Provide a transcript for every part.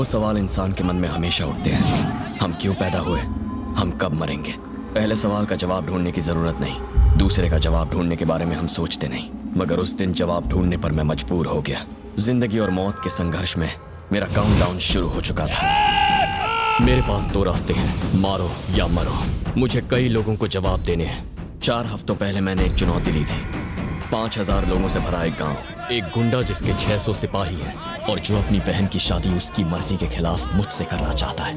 सवाल इंसान के मन में हमेशा उठते हैं। हम क्यों पैदा हुए, हम कब मरेंगे। पहले सवाल का जवाब ढूंढने की जरूरत नहीं, दूसरे का जवाब ढूंढने के बारे में हम सोचते नहीं। मगर उस दिन जवाब ढूंढने पर मैं मजबूर हो गया। जिंदगी और मौत के संघर्ष में मेरा काउंटडाउन शुरू हो चुका था। मेरे पास दो रास्ते हैं, मारो या मरो। मुझे कई लोगों को जवाब देने हैं। 4 हफ्तों पहले मैंने एक चुनौती ली थी। 5000 लोगों से भरा एक गांव, एक गुंडा जिसके 600 सिपाही हैं और जो अपनी बहन की शादी उसकी मर्जी के खिलाफ मुझसे करना चाहता है।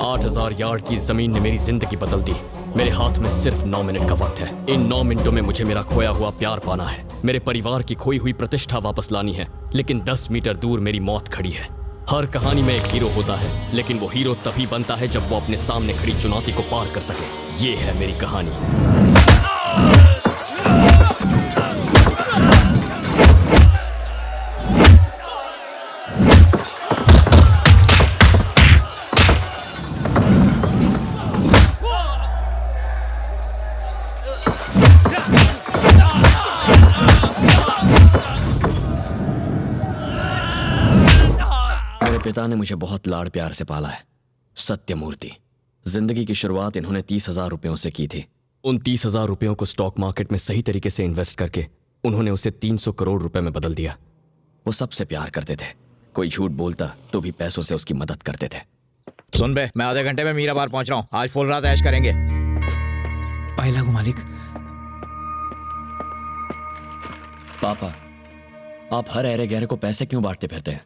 8000 यार्ड की जमीन ने मेरी जिंदगी बदल दी। मेरे हाथ में सिर्फ 9 मिनट का वक्त है। इन 9 मिनटों में मुझे मेरा खोया हुआ प्यार पाना है, मेरे परिवार की खोई हुई प्रतिष्ठा वापस लानी है। लेकिन 10 मीटर दूर मेरी मौत खड़ी है। हर कहानी में एक हीरो होता है, लेकिन वो हीरो तभी बनता है जब वो अपने सामने खड़ी चुनौती को पार कर सके। ये है मेरी कहानी। पिता ने मुझे बहुत लाड़ प्यार से पाला है। सत्यमूर्ति। जिंदगी की शुरुआत इन्होंने 30,000 रुपयों से की थी। उन 30,000 रुपयों को स्टॉक मार्केट में सही तरीके से इन्वेस्ट करके उन्होंने उसे 300 करोड़ रुपए में बदल दिया। वो सबसे प्यार करते थे। कोई झूठ बोलता तो भी पैसों से उसकी मदद करते थे। सुन बे, मैं आधे घंटे में मीराबार पहुंच रहा हूँ। आज फुल रात ऐश करेंगे। पहला को मालिक। पापा, आप हर अरे गहरे को पैसे क्यों बांटते फिरते हैं?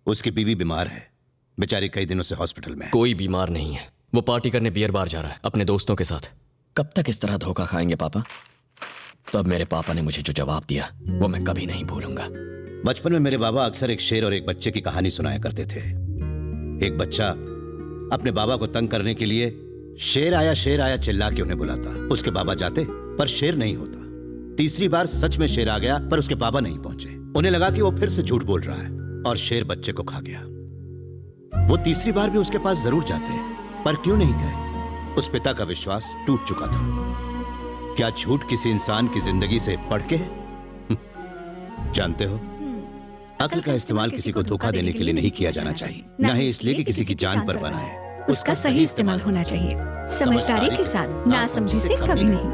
उसकी बीवी बीमार है, बेचारी कई दिनों से हॉस्पिटल में है। कोई बीमार नहीं है, वो पार्टी करने बियर बार जा रहा है अपने दोस्तों के साथ। कब तक इस तरह धोखा खाएंगे पापा? तब मेरे पापा ने मुझे जो जवाब दिया वो मैं कभी नहीं भूलूंगा। बचपन में मेरे बाबा अक्सर एक शेर और एक बच्चे की कहानी सुनाया करते थे। एक बच्चा अपने बाबा को तंग करने के लिए शेर आया चिल्ला के उन्हें बुलाता। उसके बाबा जाते पर शेर नहीं होता। तीसरी बार सच में शेर आ गया पर उसके पापा नहीं पहुंचे। उन्हें लगा कि वो फिर से झूठ बोल रहा है और शेर बच्चे को खा गया। वो तीसरी बार भी उसके पास जरूर जाते पर क्यों नहीं गए? उस पिता का विश्वास टूट चुका था। क्या झूठ किसी इंसान की जिंदगी से बढ़ के है? जानते हो, अक्ल का इस्तेमाल किसी को धोखा देने के लिए नहीं किया जाना चाहिए, न ही इसलिए कि किसी की जान पर बना है। उसका सही इस्तेमाल होना चाहिए, समझदारी के साथ, नासमझी से कभी नहीं।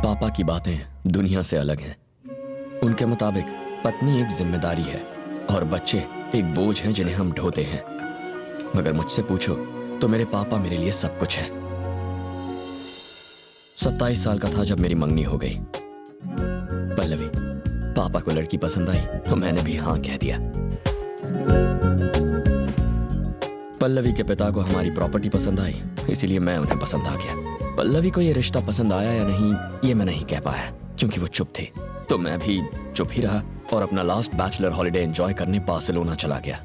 पापा की बातें दुनिया से अलग हैं। उनके मुताबिक पत्नी एक जिम्मेदारी है और बच्चे एक बोझ हैं जिन्हें हम ढोते हैं। मगर मुझसे पूछो तो मेरे पापा मेरे लिए सब कुछ है। 27 साल का था जब मेरी मंगनी हो गई। पल्लवी, पापा को लड़की पसंद आई तो मैंने भी हाँ कह दिया। पल्लवी के पिता को हमारी प्रॉपर्टी पसंद आई, इसीलिए मैं उन्हें पसंद आ गया। पल्लवी को यह रिश्ता पसंद आया या नहीं ये मैं नहीं कह पाया क्योंकि वो चुप थे, तो मैं भी चुप ही रहा और अपना लास्ट बैचलर हॉलिडे एंजॉय करने बार्सिलोना चला गया।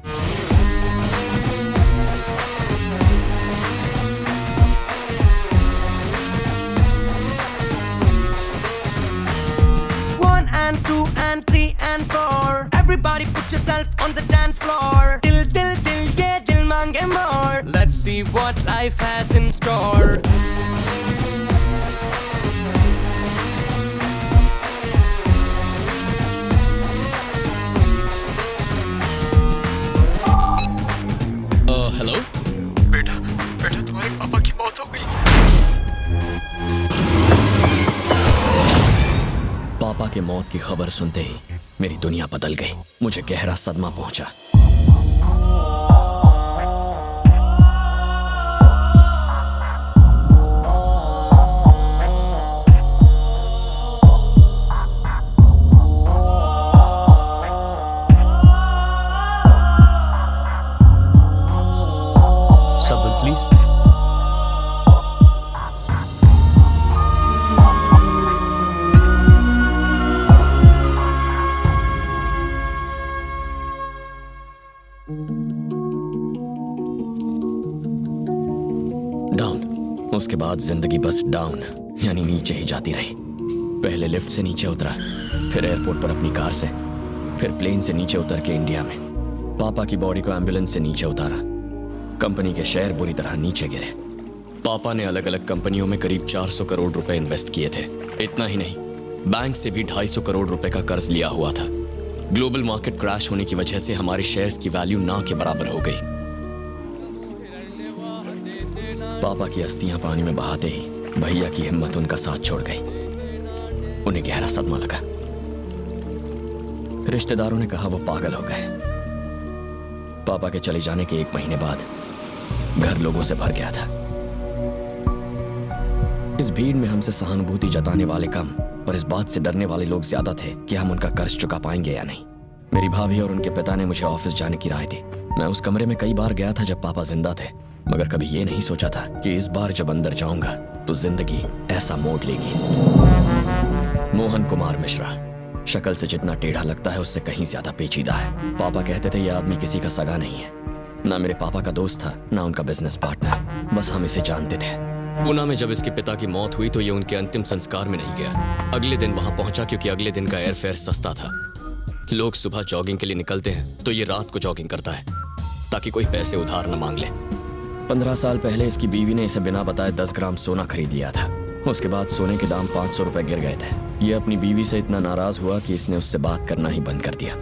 One and two and three and four. Everybody put yourself on the dance floor. Dil dil dil ye dil mange more. Let's see what life has in store. Hello बेटा, तुम्हारे पापा की मौत हो गई। पापा के मौत की खबर सुनते ही मेरी दुनिया बदल गई। मुझे गहरा सदमा पहुंचा। प्लीज। डाउन। उसके बाद जिंदगी बस डाउन यानी नीचे ही जाती रही। पहले लिफ्ट से नीचे उतरा, फिर एयरपोर्ट पर अपनी कार से, फिर प्लेन से नीचे उतर के इंडिया में पापा की बॉडी को एम्बुलेंस से नीचे उतारा। कंपनी के शेयर बुरी तरह नीचे गिरे। पापा ने अलग अलग कंपनियों में करीब 400 करोड़ रुपए इन्वेस्ट किए थे। इतना ही नहीं, बैंक से भी 250 करोड़ रुपए का कर्ज लिया हुआ था। ग्लोबल मार्केट क्रैश होने की वजह से हमारे शेयर्स की वैल्यू ना के बराबर हो गई। पापा की अस्थियां पानी में बहाते ही भैया की हिम्मत उनका साथ छोड़ गई। उन्हें गहरा सदमा लगा। रिश्तेदारों ने कहा वो पागल हो गए। पापा के चले जाने के 1 महीने बाद घर लोगों से भर गया था। इस भीड़ में हमसे सहानुभूति जताने वाले कम और इस बात से डरने वाले लोग ज्यादा थे कि हम उनका कर्ज चुका पाएंगे या नहीं। मेरी भाभी और उनके पिता ने मुझे ऑफिस जाने की राय दी। मैं उस कमरे में कई बार गया था जब पापा जिंदा थे, मगर कभी ये नहीं सोचा था कि इस बार जब अंदर जाऊंगा तो जिंदगी ऐसा मोड़ लेगी। मोहन कुमार मिश्रा शक्ल से जितना टेढ़ा लगता है उससे कहीं ज्यादा पेचीदा है। पापा कहते थे यह आदमी किसी का सगा नहीं है। ना मेरे पापा का दोस्त था, ना उनका बिजनेस पार्टनर, बस हम इसे जानते थे। पूना में जब इसके पिता की मौत हुई तो ये उनके अंतिम संस्कार में नहीं गया। अगले दिन वहां पहुंचा क्योंकि अगले दिन का एयरफेयर सस्ता था। लोग सुबह जॉगिंग के लिए निकलते हैं तो ये रात को जॉगिंग करता है ताकि कोई पैसे उधार न मांग ले। 15 साल पहले इसकी बीवी ने इसे बिना बताए 10 ग्राम सोना खरीद लिया था। उसके बाद सोने के दाम 500 रुपए गिर गए थे। ये अपनी बीवी से इतना नाराज हुआ कि इसने उससे बात करना ही बंद कर दिया।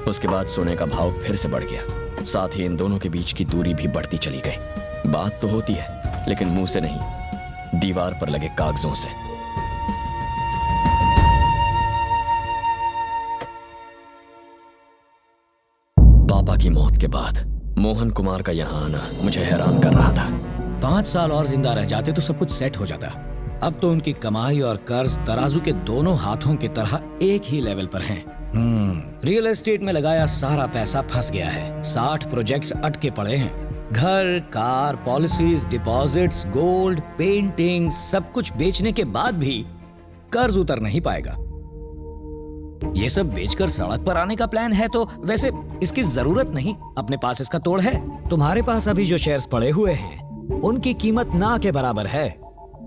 उसके बाद सोने का भाव फिर से बढ़ गया। साथ ही इन दोनों के बीच की दूरी भी बढ़ती चली गई। बात तो होती है लेकिन मुंह से नहीं, दीवार पर लगे कागजों से। पापा की मौत के बाद मोहन कुमार का यहाँ आना मुझे हैरान कर रहा था। 5 साल और जिंदा रह जाते तो सब कुछ सेट हो जाता। अब तो उनकी कमाई और कर्ज तराजू के दोनों हाथों की तरह एक ही लेवल पर हैं। रियल एस्टेट में लगाया सारा पैसा फंस गया है। 60 प्रोजेक्ट्स अटके पड़े हैं। घर, car, policies, deposits, gold, painting, सब कुछ बेचने के बाद भी कर्ज उतर नहीं पाएगा। ये सब बेचकर सड़क पर आने का प्लान है तो वैसे इसकी जरूरत नहीं। अपने पास इसका तोड़ है। तुम्हारे पास अभी जो शेयर्स पड़े हुए हैं उनकी कीमत ना के बराबर है।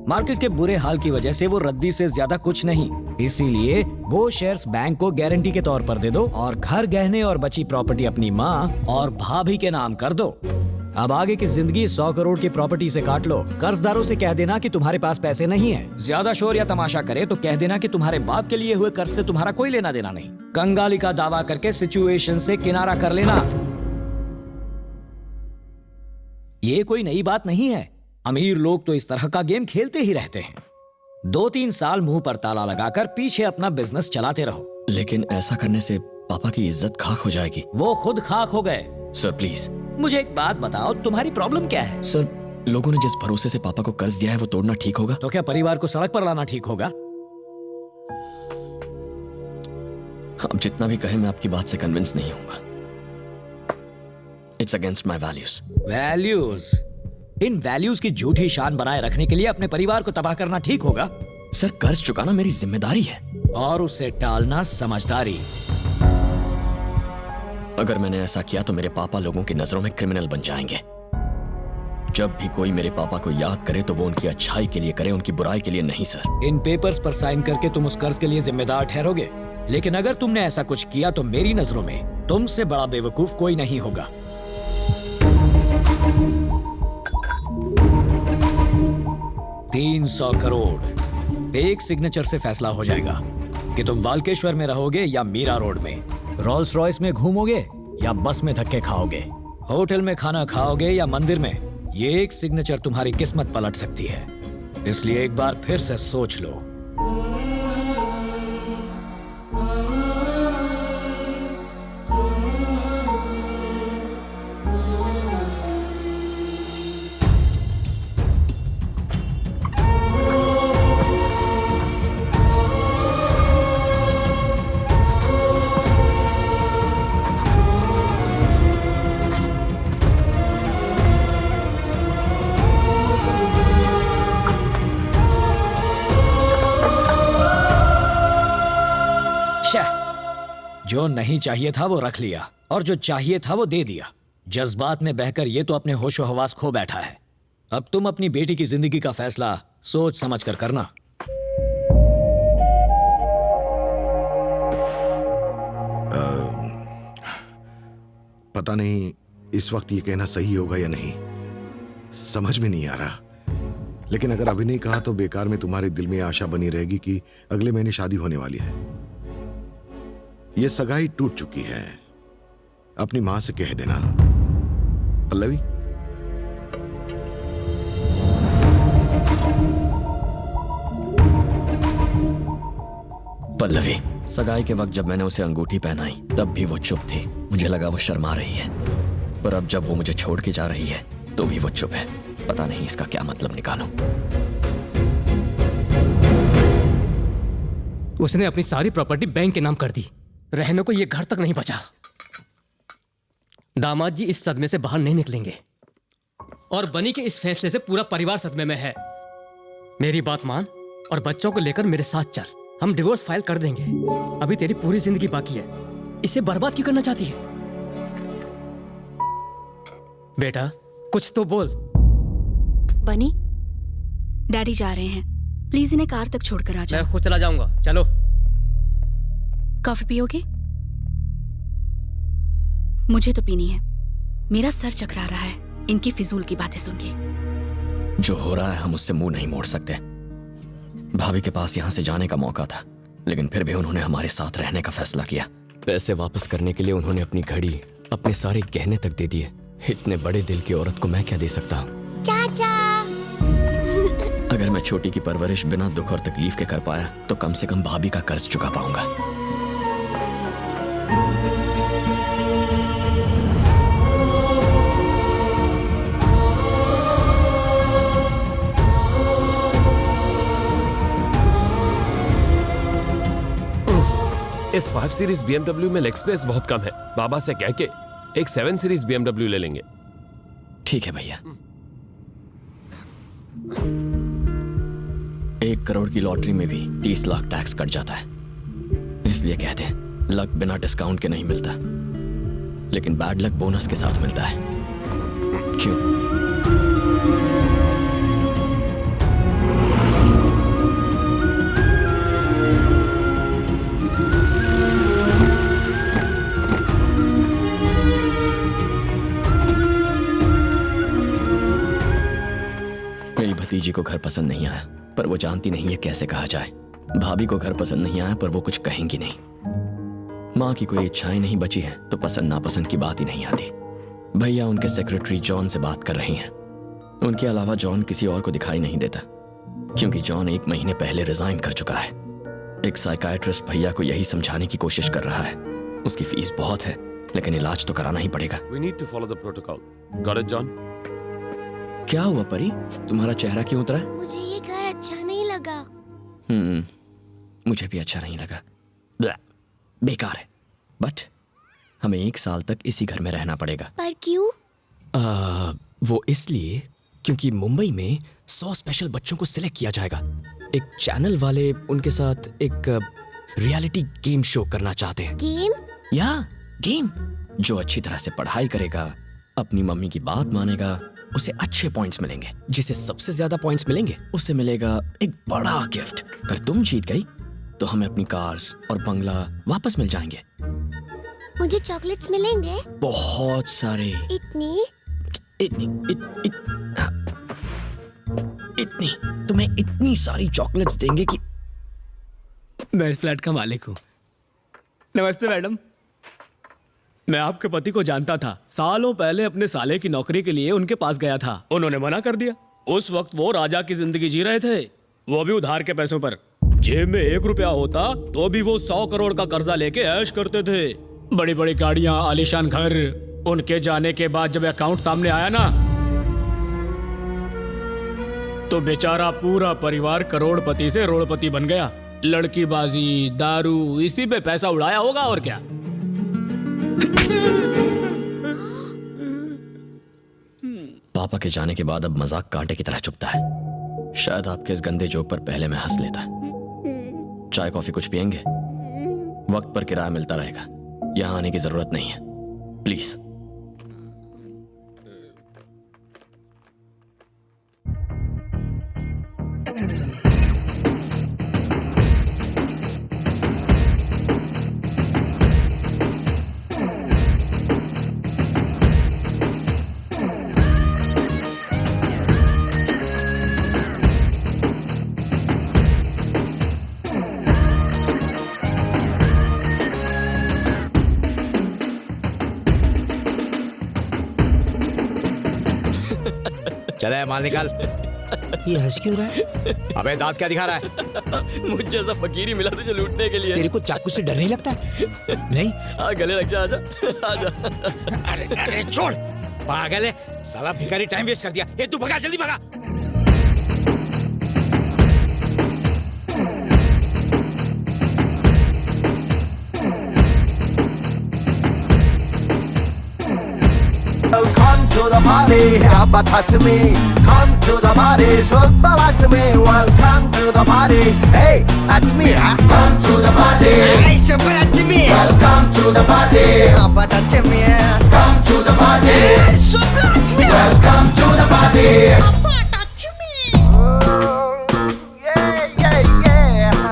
मार्केट के बुरे हाल की वजह से वो रद्दी से ज्यादा कुछ नहीं। इसीलिए वो शेयर्स बैंक को गारंटी के तौर पर दे दो और घर, गहने और बची प्रॉपर्टी अपनी माँ और भाभी के नाम कर दो। अब आगे की जिंदगी 100 करोड़ की प्रॉपर्टी से काट लो। कर्जदारों से कह देना कि तुम्हारे पास पैसे नहीं है। ज्यादा शोर या तमाशा करे तो कह देना कि तुम्हारे बाप के लिए हुए कर्ज से तुम्हारा कोई लेना देना नहीं। कंगाली का दावा करके सिचुएशन से किनारा कर लेना। ये कोई नई बात नहीं है। अमीर लोग तो इस तरह का गेम खेलते ही रहते हैं। 2-3 साल मुंह पर ताला लगाकर पीछे अपना बिजनेस चलाते रहो। लेकिन ऐसा करने से पापा की इज्जत खाक हो जाएगी। वो खुद खाक हो गए। Sir please. मुझे एक बात बताओ, तुम्हारी प्रॉब्लम क्या है? सर, लोगों ने जिस भरोसे से पापा को कर्ज दिया है वो तोड़ना ठीक होगा? तो क्या परिवार को सड़क पर लाना ठीक होगा? आप जितना भी कहें मैं आपकी बात से कन्विंस नहीं होऊंगा। It's against my values. Values? In values की झूठी शान बनाए रखने के लिए अपने परिवार को तबाह करना ठीक होगा? सर, कर्ज चुकाना मेरी जिम्मेदारी है और उसे टालना समझदारी। अगर मैंने ऐसा किया तो मेरे पापा लोगों की नजरों में क्रिमिनल बन जाएंगे। जब भी कोई मेरे पापा को याद करे तो वो उनकी अच्छाई के लिए करे, उनकी बुराई के लिए नहीं। सर, इन पेपर्स पर साइन करके तुम उस कर्ज के लिए जिम्मेदार ठहरोगे, लेकिन अगर तुमने ऐसा कुछ किया तो मेरी नजरों में तुमसे बड़ा बेवकूफ कोई नहीं होगा। $300 करोड़ एक सिग्नेचर से फैसला हो जाएगा कि तुम वाल्केश्वर में रहोगे या मीरा रोड में, रोल्स रॉयस में घूमोगे या बस में धक्के खाओगे, होटल में खाना खाओगे या मंदिर में। ये एक सिग्नेचर तुम्हारी किस्मत पलट सकती है। इसलिए एक बार फिर से सोच लो। जो नहीं चाहिए था वो रख लिया और जो चाहिए था वो दे दिया। जज्बात में बहकर ये तो अपने होशो हवास खो बैठा है। अब तुम अपनी बेटी की जिंदगी का फैसला सोच समझ कर करना। पता नहीं इस वक्त ये कहना सही होगा या नहीं, समझ में नहीं आ रहा। लेकिन अगर अभी नहीं कहा तो बेकार में तुम्हारे दिल में आशा बनी रहेगी कि अगले महीने शादी होने वाली है। ये सगाई टूट चुकी है। अपनी मां से कह देना। पल्लवी, पल्लवी, सगाई के वक्त जब मैंने उसे अंगूठी पहनाई तब भी वो चुप थी। मुझे लगा वो शर्मा रही है, पर अब जब वो मुझे छोड़ के जा रही है तो भी वो चुप है। पता नहीं इसका क्या मतलब निकालूं। उसने अपनी सारी प्रॉपर्टी बैंक के नाम कर दी। रहने को ये घर तक नहीं बचा। दामाद जी इस सदमे से बाहर नहीं निकलेंगे और बनी के इस फैसले से पूरा परिवार सदमे में है। मेरी बात मान और बच्चों को लेकर मेरे साथ चल। हम डिवोर्स फाइल कर देंगे। अभी तेरी पूरी जिंदगी बाकी है, इसे बर्बाद क्यों करना चाहती है? बेटा कुछ तो बोल। बनी, डैडी जा रहे हैं, प्लीज इन्हें कार तक छोड़कर आ जाओ। मैं खुद चला जाऊंगा, चलो। कॉफी पियोगे? मुझे तो पीनी है, मेरा सर चकरा रहा है इनकी फिजूल की बातें सुन के। जो हो रहा है हम उससे मुंह नहीं मोड़ सकते। भाभी के पास यहाँ से जाने का मौका था, लेकिन फिर भी उन्होंने हमारे साथ रहने का फैसला किया। पैसे वापस करने के लिए उन्होंने अपनी घड़ी, अपने सारे गहने तक दे दिए। इतने बड़े दिल की औरत को मैं क्या दे सकता हूँ? चाचा। अगर मैं छोटी की परवरिश बिना दुख और तकलीफ के कर पाया तो कम से कम भाभी का कर्ज चुका पाऊंगा। इस 5 सीरीज BMW में लेग स्पेस बहुत कम है। बाबा से कह के एक 7 सीरीज BMW ले लेंगे। ठीक है भैया। 1 करोड़ की लॉटरी में भी 30 लाख टैक्स कट जाता है। इसलिए कहते हैं लक बिना डिस्काउंट के नहीं मिलता, लेकिन बैड लक बोनस के साथ मिलता है। क्यों? मेरी भतीजी को घर पसंद नहीं आया, पर वो जानती नहीं है कैसे कहा जाए। भाभी को घर पसंद नहीं आया, पर वो कुछ कहेंगी नहीं। माँ की कोई इच्छाएं नहीं बची है तो पसंद नापसंद की बात ही नहीं आती। भैया उनके सेक्रेटरी जॉन से बात कर रही हैं। उनके अलावा जॉन किसी और को दिखाई नहीं देता, क्योंकि जॉन 1 महीने पहले रिजाइन कर चुका है। एक साइकाइट्रिस्ट भैया को यही समझाने की कोशिश कर रहा है। उसकी फीस बहुत है, लेकिन इलाज तो कराना ही पड़ेगा। We need to follow the protocol. Got it, John? क्या हुआ परी, तुम्हारा चेहरा क्यों उतरा है? मुझे ये घर अच्छा नहीं लगा। मुझे भी अच्छा नहीं लगा। ब्लैह, बेकार है। बट हमें 1 साल तक इसी घर में रहना पड़ेगा। पर क्यों? वो इसलिए क्योंकि मुंबई में 100 स्पेशल बच्चों को सिलेक्ट किया जाएगा। एक चैनल वाले उनके साथ एक रियलिटी गेम शो करना चाहते हैं। गेम? या गेम जो अच्छी तरह से पढ़ाई करेगा, अपनी मम्मी की बात मानेगा, उसे अच्छे पॉइंट्स मिलेंगे। जिसे सबसे ज्यादा पॉइंट्स मिलेंगे उसे मिलेगा एक बड़ा गिफ्ट। अगर तुम जीत गई तो हमें अपनी कार्स और बंगला वापस मिल जाएंगे। मुझे चॉकलेट्स मिलेंगे? बहुत सारे। इतनी? इतनी तुम्हें इतनी सारी चॉकलेट्स देंगे कि मैं इस फ्लैट का मालिक हूँ। नमस्ते मैडम। मैं आपके पति को जानता था। सालों पहले अपने साले की नौकरी के लिए उनके पास गया था, उन्होंने मना कर दिया। उस वक्त वो राजा की जिंदगी जी रहे थे, वो भी उधार के पैसों पर। जेब में 1 रुपया होता तो भी वो 100 करोड़ का कर्जा लेके ऐश करते थे। बड़ी बड़ी गाड़ियां, आलीशान घर। उनके जाने के बाद जब अकाउंट सामने आया ना, तो बेचारा पूरा परिवार करोड़पति से रोड़पति बन गया। लड़कीबाजी, दारू, इसी पे पैसा उड़ाया होगा और क्या। पापा के जाने के बाद अब मजाक कांटे की तरह चुभता है। शायद आपके इस गंदे जोक पर पहले मैं हंस लेता। चाय कॉफी कुछ पियेंगे? वक्त पर किराया मिलता रहेगा, यहाँ आने की जरूरत नहीं है, प्लीज। चले माल निकाल। ये हंस क्यों रहा है? अबे दांत क्या दिखा रहा है? मुझ जैसा फकीरी मिला तुझे लूटने के लिए। तेरे को चाकू से डर नहीं लगता? नहीं? गले लग जा, आजा आजा। अरे अरे छोड़, पागल है साला, भिखारी टाइम वेस्ट कर दिया। ए तू भगा, जल्दी भगा। Come to the party, Abba touch me. Come to the party, Shubba watch me. Welcome to the party, hey, touch me, huh? Come to the party, hey, Shubba touch me. Welcome to the party, Abba touch me. Come to the party, hey, Shubba touch me. Welcome to the party, Abba touch me. Yeah, yeah, yeah.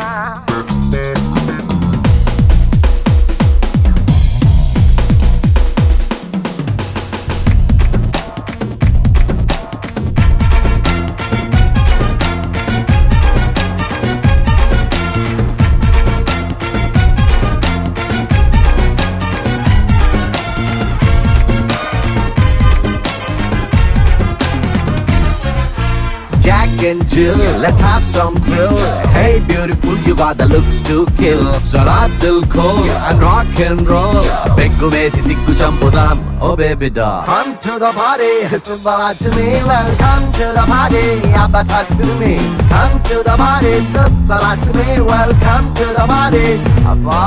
Jack and Jill, let's have some thrill. Hey beautiful, you got the looks to kill. Zara dil khol and rock and roll. Beggu vesi sikku champudam, oh baby doll. Come to the party, Subala to me. Welcome to the party, Abba talk to me. Come to the party, Subala to me. Welcome to the party, Abba.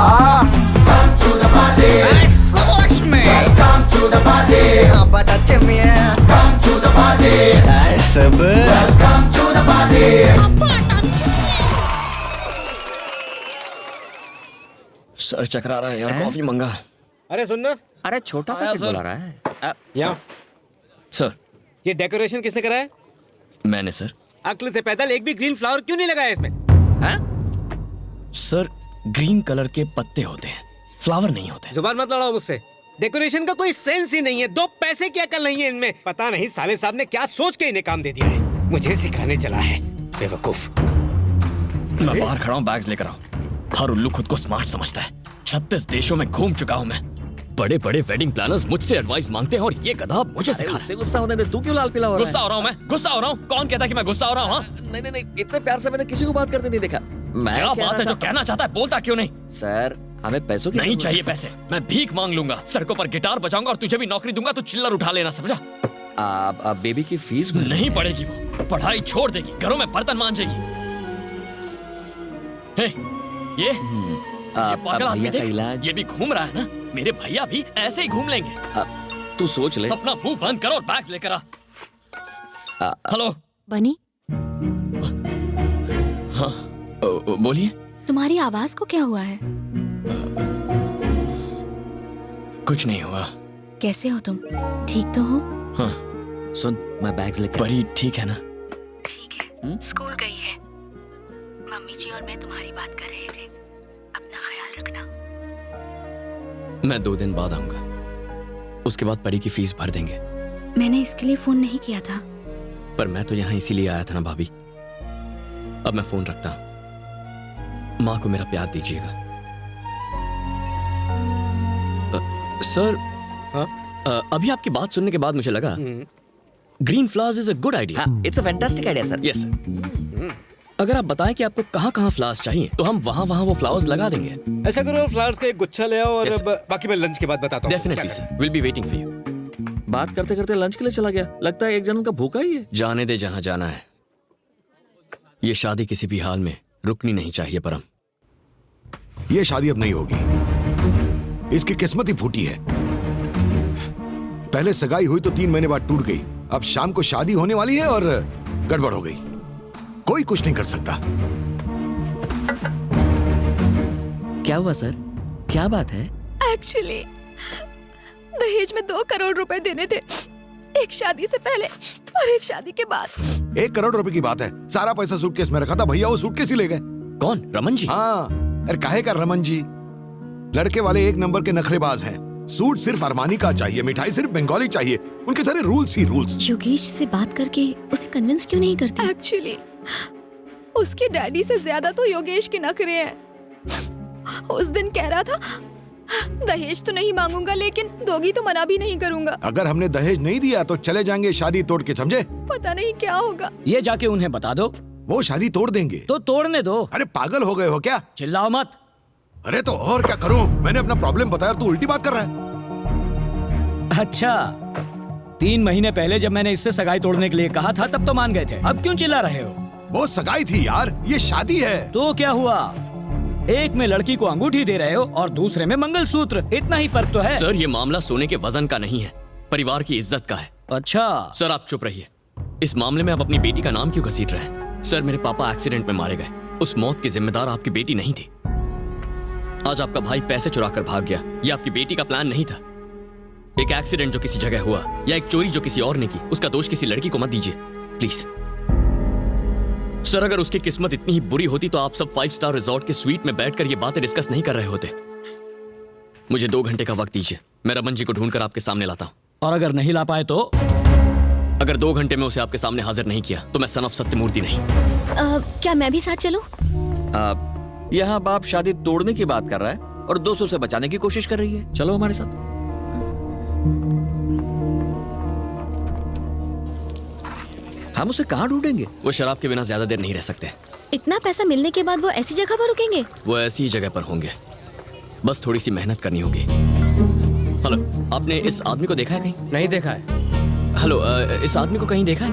Come to the party, hey, watch me. Welcome to the party, Abba touch me. Come to the party, hey, Subba. Welcome to the party, Abba touch me. Sir चकरा रहा है यार, coffee मंगा। अरे सुन ना, अरे छोटा packet बुला रहा है। यहाँ सर ये डेकोरेशन किसने करा है? मैंने सर। अक्ल से पैदल एक भी ग्रीन फ्लावर क्यों नहीं लगाया इसमें? हाँ? सर ग्रीन कलर के पत्ते होते हैं, फ्लावर नहीं होते। जुबान मत लड़ाओ मुझसे। डेकोरेशन का कोई सेंस ही नहीं है, 2 पैसे की अकल नहीं है इनमें। पता नहीं साले साहब ने क्या सोच के इन्हें काम दे दिया है। मुझे सिखाने चला है बेवकूफ। मैं बाहर खड़ा हूँ, बैग्स लेकर आओ। हर उल्लू खुद को स्मार्ट समझता है। 36 देशों में घूम चुका हूँ मैं। बड़े बड़े वेडिंग प्लानर्स मुझसे एडवाइस मांगते हैं और ये गधा मुझे सिखा रहा है। गुस्सा होने दे, तू क्यों लाल पीला हो रहा है? गुस्सा हो रहा हूँ मैं, गुस्सा हो रहा हूँ। कौन कहता है कि मैं गुस्सा हो रहा हूँ? हाँ? नहीं नहीं नहीं, इतने प्यार से मैंने किसी को बात करते नहीं देखा। क्या बात है, जो कहना चाहता है बोलता क्यों नहीं? सर हमें पैसों की नहीं चाहिए पैसे, मैं भीख मांग लूंगा। सड़कों पर गिटार बजाऊंगा और तुझे भी नौकरी दूंगा, तू चिल्लर उठा लेना, समझा? आप बेबी की फीस नहीं पड़ेगी, वो पढ़ाई छोड़ देगी, घरों में बर्तन मांजेगी। हे, ये पागल आदमी देख, ये भी घूम रहा है ना। मेरे भैया भी ऐसे ही घूम लेंगे। तू सोच ले। अपना मुंह बंद करो और बैग लेकर आ। हेलो बनी, हाँ बोलिए। तुम्हारी आवाज को क्या हुआ है? कुछ नहीं हुआ। कैसे हो तुम? ठीक तो हो? हाँ। सुन, मैं बैग्स लेकर। परी ठीक है ना? ठीक है। स्कूल गई है। मम्मी जी और मैं तुम्हारी बात कर रहे थे। अपना ख्याल रखना। मैं 2 दिन बाद आऊंगा, उसके बाद परी की फीस भर देंगे। मैंने इसके लिए फोन नहीं किया था। पर मैं तो यहाँ इसीलिए आया था ना भाभी। अब मैं फोन रखता हूँ। माँ को मेरा प्यार दीजिएगा। सर हाँ? अभी आपकी बात सुनने के बाद मुझे लगा green flowers is a good idea. It's a fantastic idea sir. Yes sir. अगर आप बताएं कि आपको कहाँ फ्लावर्स चाहिए तो हम वहाँ वो फ्लावर्स लगा देंगे। ऐसा करो, फ्लावर्स का एक गुच्छा ले आओ और Yes, बाकी मैं लंच के बाद बताता हूँ। Definitely sir, will be waiting for you. बात करते करते लंच के लिए चला गया। लगता है एक जन्म का भूखा ही है। जाने दे जहाँ जाना है। ये शादी किसी भी हाल में रुकनी नहीं चाहिए परम। ये शादी अब नहीं होगी। इसकी किस्मत ही फूटी है। पहले सगाई हुई तो 3 महीने बाद टूट गई। अब शाम को शादी होने वाली है और गड़बड़ हो गई। कोई कुछ नहीं कर सकता। क्या हुआ सर? क्या बात है? एक्चुअली दहेज में 2 करोड़ रुपए देने थे, एक शादी से पहले और एक शादी के बाद। 1 करोड़ रुपए की बात है। सारा पैसा सूटकेस में रखा था, भैया वो सूटकेस ही ले गए। कौन? रमन जी? हाँ, अरे काहे का रमन जी? लड़के वाले 1 नंबर के नखरेबाज हैं। सूट सिर्फ अरमानी का चाहिए, मिठाई सिर्फ बंगाली चाहिए। उनके सारे रूल्स ही रूल्स। योगेश से बात करके उसे कन्विंस क्यों नहीं करती? एक्चुअली उसके डैडी से ज्यादा तो योगेश के नखरे हैं। उस दिन कह रहा था दहेज तो नहीं मांगूंगा, लेकिन दोगी तो मना भी नहीं करूंगा। अगर हमने दहेज नहीं दिया तो चले जाएंगे शादी तोड़ के, समझे? पता नहीं क्या होगा। ये जाके उन्हें बता दो। वो शादी तोड़ देंगे। तो तोड़ने दो। अरे पागल हो गए हो क्या? चिल्लाओ मत। अरे तो और क्या करूं? मैंने अपना प्रॉब्लम बताया और तू उल्टी बात कर रहा है। अच्छा, 3 महीने पहले जब मैंने इससे सगाई तोड़ने के लिए कहा था तब तो मान गए थे, अब क्यों चिल्ला रहे हो? वो सगाई थी यार, ये शादी है। तो क्या हुआ? एक में लड़की को अंगूठी दे रहे हो और दूसरे में मंगलसूत्र, इतना ही फर्क तो है। सर ये मामला सोने के वजन का नहीं है, परिवार की इज्जत का है। अच्छा सर आप चुप रहिए। इस मामले में आप अपनी बेटी का नाम क्यों घसीट रहे हैं? सर मेरे पापा एक्सीडेंट में मारे गए, उस मौत की जिम्मेदार आपकी बेटी नहीं थी। आज आपका भाई पैसे चुरा कर भाग गया, ये आपकी बेटी का प्लान नहीं था। एक एक्सीडेंट जो किसी जगह हुआ या एक चोरी जो किसी और ने की, उसका दोष किसी लड़की को मत दीजिए प्लीज। सर अगर उसकी किस्मत इतनी ही बुरी होती तो आप सब 5 स्टार रिजॉर्ट के स्वीट में बैठकर ये बातें डिस्कस नहीं कर रहे होते। मुझे 2 घंटे का वक्त दीजिए, मैं रमन जी को ढूंढकर आपके सामने लाता हूँ। और अगर नहीं ला पाए तो? अगर 2 घंटे में उसे आपके सामने हाजिर नहीं किया तो मैं सन ऑफ सत्यमूर्ति नहीं। क्या मैं भी साथ चलूं? यहाँ बाप शादी तोड़ने की बात कर रहा है और 200 से बचाने की कोशिश कर रही है। चलो हमारे साथ। हम उसे कहाँ ढूंढेंगे? वो शराब के बिना ज्यादा देर नहीं रह सकते। इतना पैसा मिलने के बाद वो ऐसी जगह पर रुकेंगे? वो ऐसी ही जगह पर होंगे, बस थोड़ी सी मेहनत करनी होगी। हेलो, आपने इस आदमी को देखा है कहीं? नहीं देखा है। हेलो, इस आदमी को कहीं देखा है?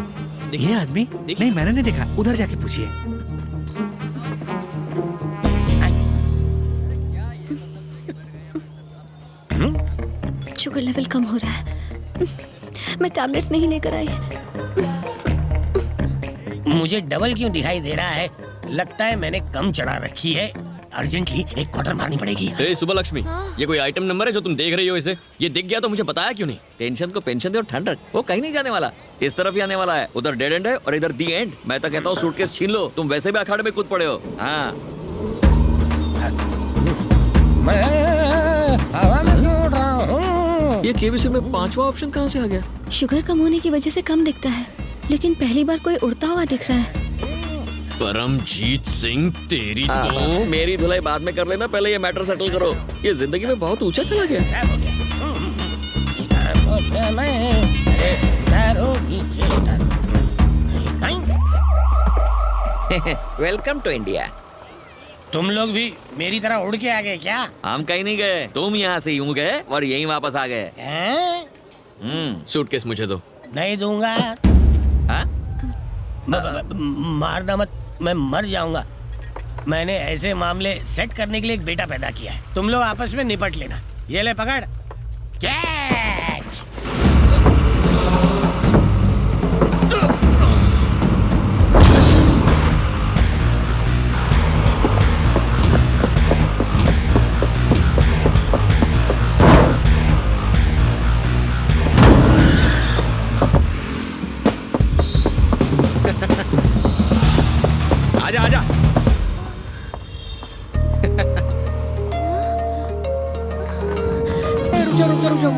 ये आदमी? नहीं मैंने नहीं देखा, उधर जाके पूछिए। शुगर लेवल कम हो रहा है, मैं टैबलेट्स नहीं लेकर आई। मुझे डबल क्यों दिखाई दे रहा है? लगता है मैंने कम चढ़ा रखी है, अर्जेंटली एक क्वार्टर मारनी पड़ेगी। ए सुबह लक्ष्मी, ये कोई आइटम नंबर है जो तुम देख रही हो? इसे ये दिख गया तो मुझे बताया क्यों नहीं? टेंशन को पेंशन दे और ठंड रख, वो कहीं नहीं जाने वाला, इस तरफ ही आने वाला है। उधर डेड एंड है और इधर दी एंड। मैं तो कहता हूँ सूटकेस छीन लो, तुम वैसे भी अखाड़े में कूद पड़े हो। हाँ ये केबीसी में 5वां ऑप्शन कहाँ से आ गया? शुगर कम होने की वजह से कम दिखता है, लेकिन पहली बार कोई उड़ता हुआ दिख रहा है। परमजीत सिंह तेरी तो। मेरी धुलाई बाद में कर लेना, पहले ये मैटर सेटल करो। ये जिंदगी में बहुत ऊंचा चला गया। Welcome to India. तुम लोग भी मेरी तरह उड़ के आ गए क्या? हम कहीं नहीं गए, तुम यहाँ से यूं गए और यहीं वापस आ गए। सूटकेस मुझे दो। नहीं दूंगा। मारना मत, मैं मर जाऊंगा। मैंने ऐसे मामले सेट करने के लिए एक बेटा पैदा किया है, तुम लोग आपस में निपट लेना। ये ले पकड़, कैच। आजा आजा। रुक जाओ।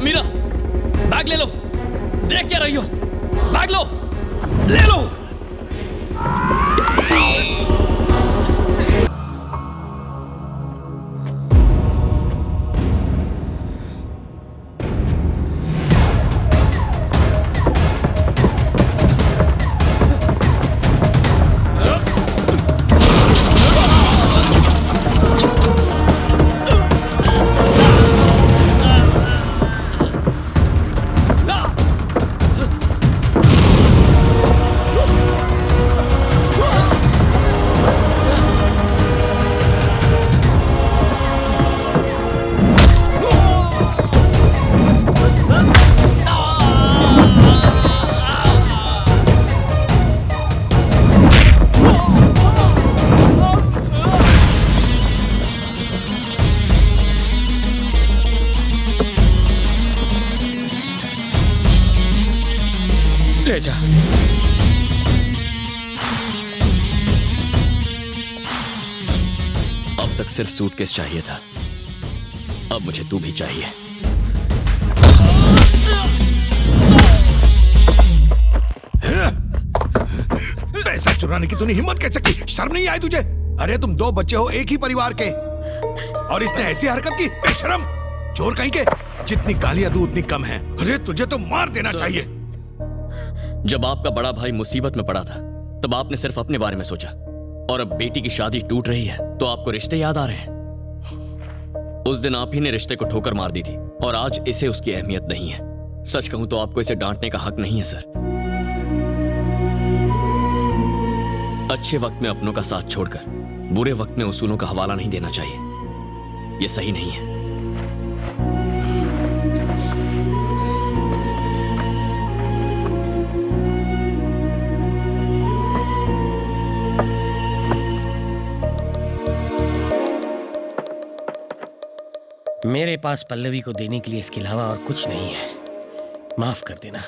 मीरा, बैग ले लो। देख क्या रही हो? बैग लो, ले लो। ले जा। अब तक सिर्फ सूटकेस चाहिए था, अब मुझे तू भी चाहिए। पैसा चुराने की तूने हिम्मत कैसे की? शर्म नहीं आई तुझे? अरे तुम दो बच्चे हो एक ही परिवार के, और इसने ऐसी हरकत की? बेशरम चोर कहीं के। जितनी गालियां दूं उतनी कम है। अरे तुझे तो मार देना चाहिए। जब आपका बड़ा भाई मुसीबत में पड़ा था तब आपने सिर्फ अपने बारे में सोचा, और अब बेटी की शादी टूट रही है तो आपको रिश्ते याद आ रहे हैं। उस दिन आप ही ने रिश्ते को ठोकर मार दी थी, और आज इसे उसकी अहमियत नहीं है। सच कहूं तो आपको इसे डांटने का हक नहीं है सर। अच्छे वक्त में अपनों का साथ छोड़कर बुरे वक्त में उसूलों का हवाला नहीं देना चाहिए, यह सही नहीं है। मेरे पास पल्लवी को देने के लिए इसके अलावा और कुछ नहीं है। माफ कर देना।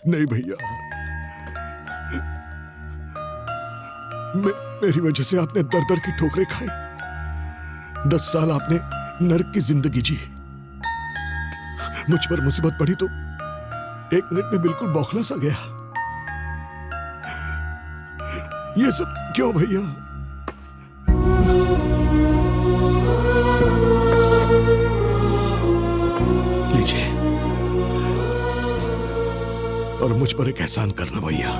नहीं भैया, मेरी वजह से आपने दर दर की ठोकरें खाई। 10 साल आपने नर्क की जिंदगी जी। मुझ पर मुसीबत पड़ी तो 1 मिनट में बिल्कुल बौखला सा गया। ये सब क्यों भैया? लीजिए, और मुझ पर एक एहसान करना भैया।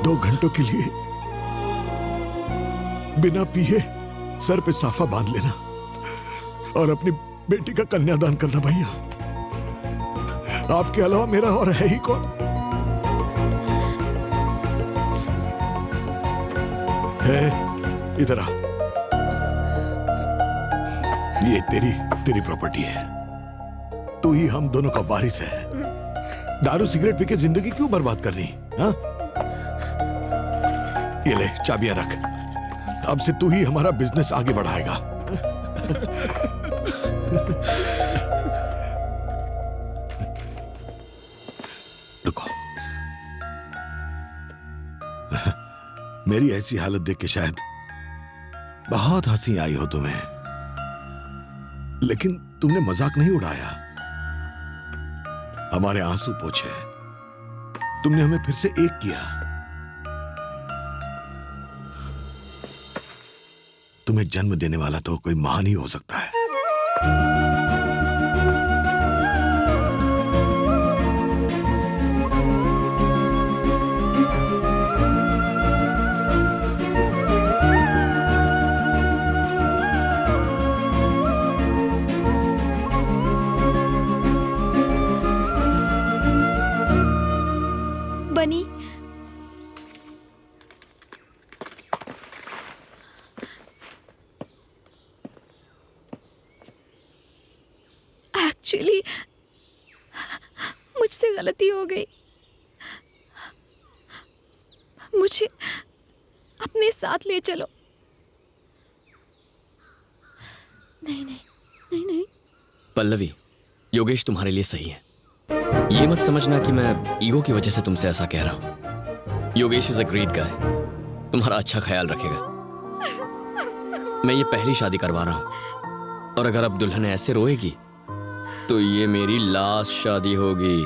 2 घंटों के लिए बिना पिए सर पे साफा बांध लेना और अपनी बेटी का कन्यादान करना भैया। आपके अलावा मेरा और है ही कौन? है, इधर आ। ये तेरी प्रॉपर्टी है। तू ही हम दोनों का वारिस है। दारू सिगरेट पी के जिंदगी क्यों बर्बाद करनी? हाँ? ये ले, चाबियां रख। अब से तू ही हमारा बिजनेस आगे बढ़ाएगा। रुको। मेरी ऐसी हालत देख के शायद बहुत हंसी आई हो तुम्हें, लेकिन तुमने मजाक नहीं उड़ाया। हमारे आंसू पोंछे, तुमने हमें फिर से एक किया। तुम्हें जन्म देने वाला तो कोई महान ही हो सकता है। बनी, एक्चुअली मुझसे गलती हो गई। मुझे अपने साथ ले चलो। नहीं नहीं नहीं नहीं। पल्लवी, योगेश तुम्हारे लिए सही है। ये मत समझना कि मैं ईगो की वजह से तुमसे ऐसा कह रहा हूं। Yogesh is a great guy, तुम्हारा अच्छा ख्याल रखेगा। मैं ये पहली शादी करवा रहा हूं, और अगर अब दुल्हन ऐसे रोएगी तो ये मेरी लास्ट शादी होगी।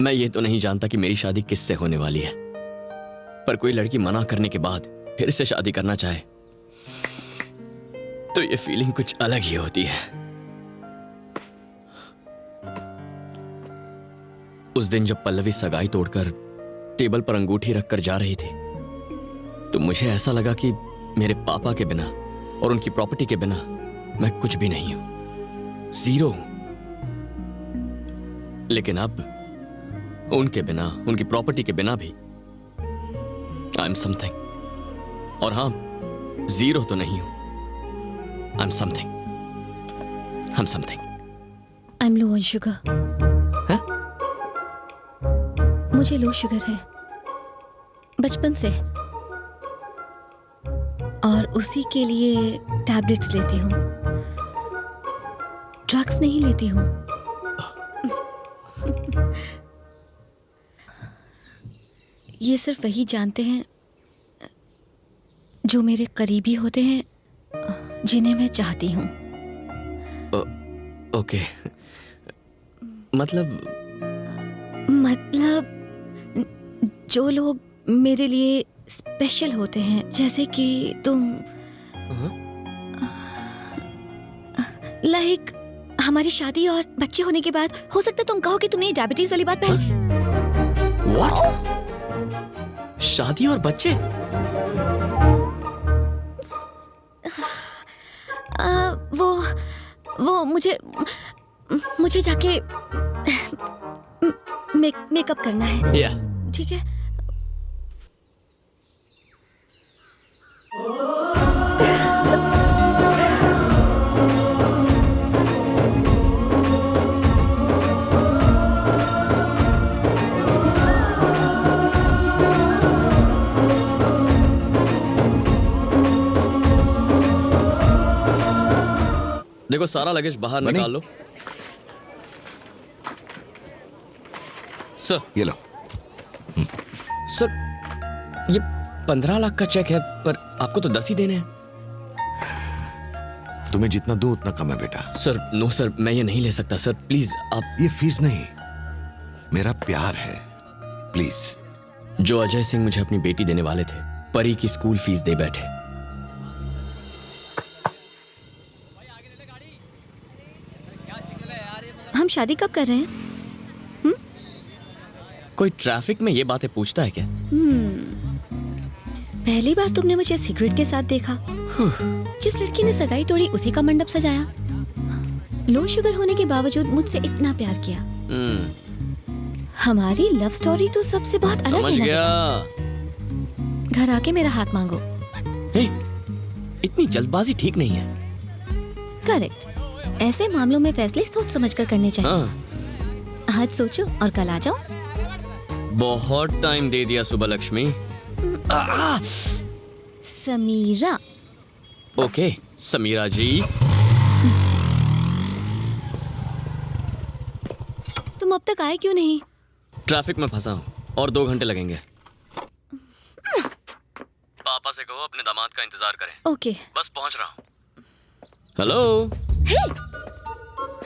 मैं ये तो नहीं जानता कि मेरी शादी किससे होने वाली है, पर कोई लड़की मना करने के बाद फिर से शादी करना चाहे तो ये फीलिंग कुछ अलग ही होती है। उस दिन जब पल्लवी सगाई तोड़कर टेबल पर अंगूठी रखकर जा रही थी तो मुझे ऐसा लगा कि मेरे पापा के बिना और उनकी प्रॉपर्टी के बिना मैं कुछ भी नहीं हूं, जीरो हूं। लेकिन अब उनके बिना, उनकी प्रॉपर्टी के बिना भी आई एम समथिंग। और हां, जीरो तो नहीं हूं, I am something. I am something. I am low on sugar. मुझे लो शुगर है बचपन से, और उसी के लिए टैबलेट्स लेती हूँ, ड्रग्स नहीं लेती हूँ। ये सिर्फ वही जानते हैं जो मेरे करीबी होते हैं, जिन्हें मैं चाहती हूँ। ओके, मतलब जो लोग मेरे लिए स्पेशल होते हैं, जैसे कि तुम। लाइक हमारी शादी और बच्चे होने के बाद हो सकता है तुम कहो कि तुमने ये डायबिटीज वाली बात पहले। व्हाट? शादी और बच्चे? वो मुझे जाके मेकअप करना है। Yeah. ठीक है। देखो, सारा लगेज बाहर निकाल लो। सर, ये लो। सर, ये 15 लाख का चेक है, पर आपको तो 10 ही देने हैं। तुम्हें जितना दो उतना कम है बेटा। सर, नो सर, मैं ये नहीं ले सकता सर, प्लीज आप। ये फीस नहीं, मेरा प्यार है, प्लीज। जो अजय सिंह मुझे अपनी बेटी देने वाले थे, परी की स्कूल फीस दे बैठे। हम शादी कब कर रहे हैं? कोई ट्रैफिक में ये बातें पूछता है क्या? पहली बार तुमने मुझे सिगरेट के साथ देखा। जिस लड़की ने सगाई तोड़ी उसी का मंडप सजाया। लो शुगर होने के बावजूद मुझसे इतना प्यार किया। हमारी लव स्टोरी तो सबसे बहुत अलग है। समझ गया। घर आके मेरा हाथ मांगो। इतनी जल्दबाजी ठीक नहीं है। करेक्ट। ऐसे मामलों में फैसले सोच समझ कर करने चाहिए। आज सोचो और कल आ जाओ। बहुत टाइम दे दिया सुबलक्ष्मी। समीरा। ओके समीरा जी। तुम अब तक आए क्यों नहीं? ट्रैफिक में फंसा हूँ और 2 घंटे लगेंगे। पापा से कहो अपने दामाद का इंतजार करें। ओके। बस पहुंच रहा हूँ। हेलो।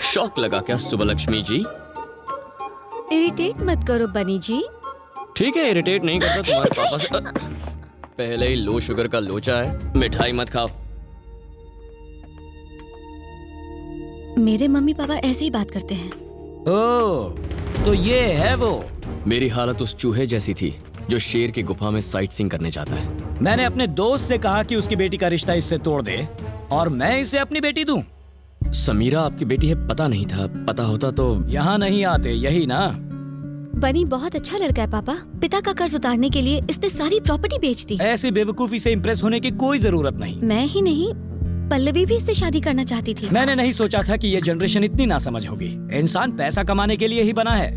शौक लगा क्या सुबलक्ष्मी जी? इरिटेट मत करो बनी जी। ठीक है, इरिटेट नहीं करता तुम्हारे पापा से। पहले ही लो शुगर का लोचा है, मिठाई मत खाओ। मेरे मम्मी पापा ऐसे ही बात करते हैं। ओह, तो ये है वो। मेरी हालत उस चूहे जैसी थी जो शेर की गुफा में साइट सीइंग करने जाता है। मैंने अपने दोस्त से कहा कि उसकी बेटी का रिश्ता इससे तोड़ दे और मैं इसे अपनी बेटी दूं। समीरा आपकी बेटी है, पता नहीं था। पता होता तो यहाँ नहीं आते, यही ना? बनी बहुत अच्छा लड़का है पापा। पिता का कर्ज उतारने के लिए इसने सारी प्रॉपर्टी बेच दी। ऐसी बेवकूफी से इम्प्रेस होने की कोई जरूरत नहीं। मैं ही नहीं, पल्लवी भी इससे शादी करना चाहती थी। मैंने नहीं सोचा था कि ये जनरेशन इतनी नासमझ होगी। इंसान पैसा कमाने के लिए ही बना है।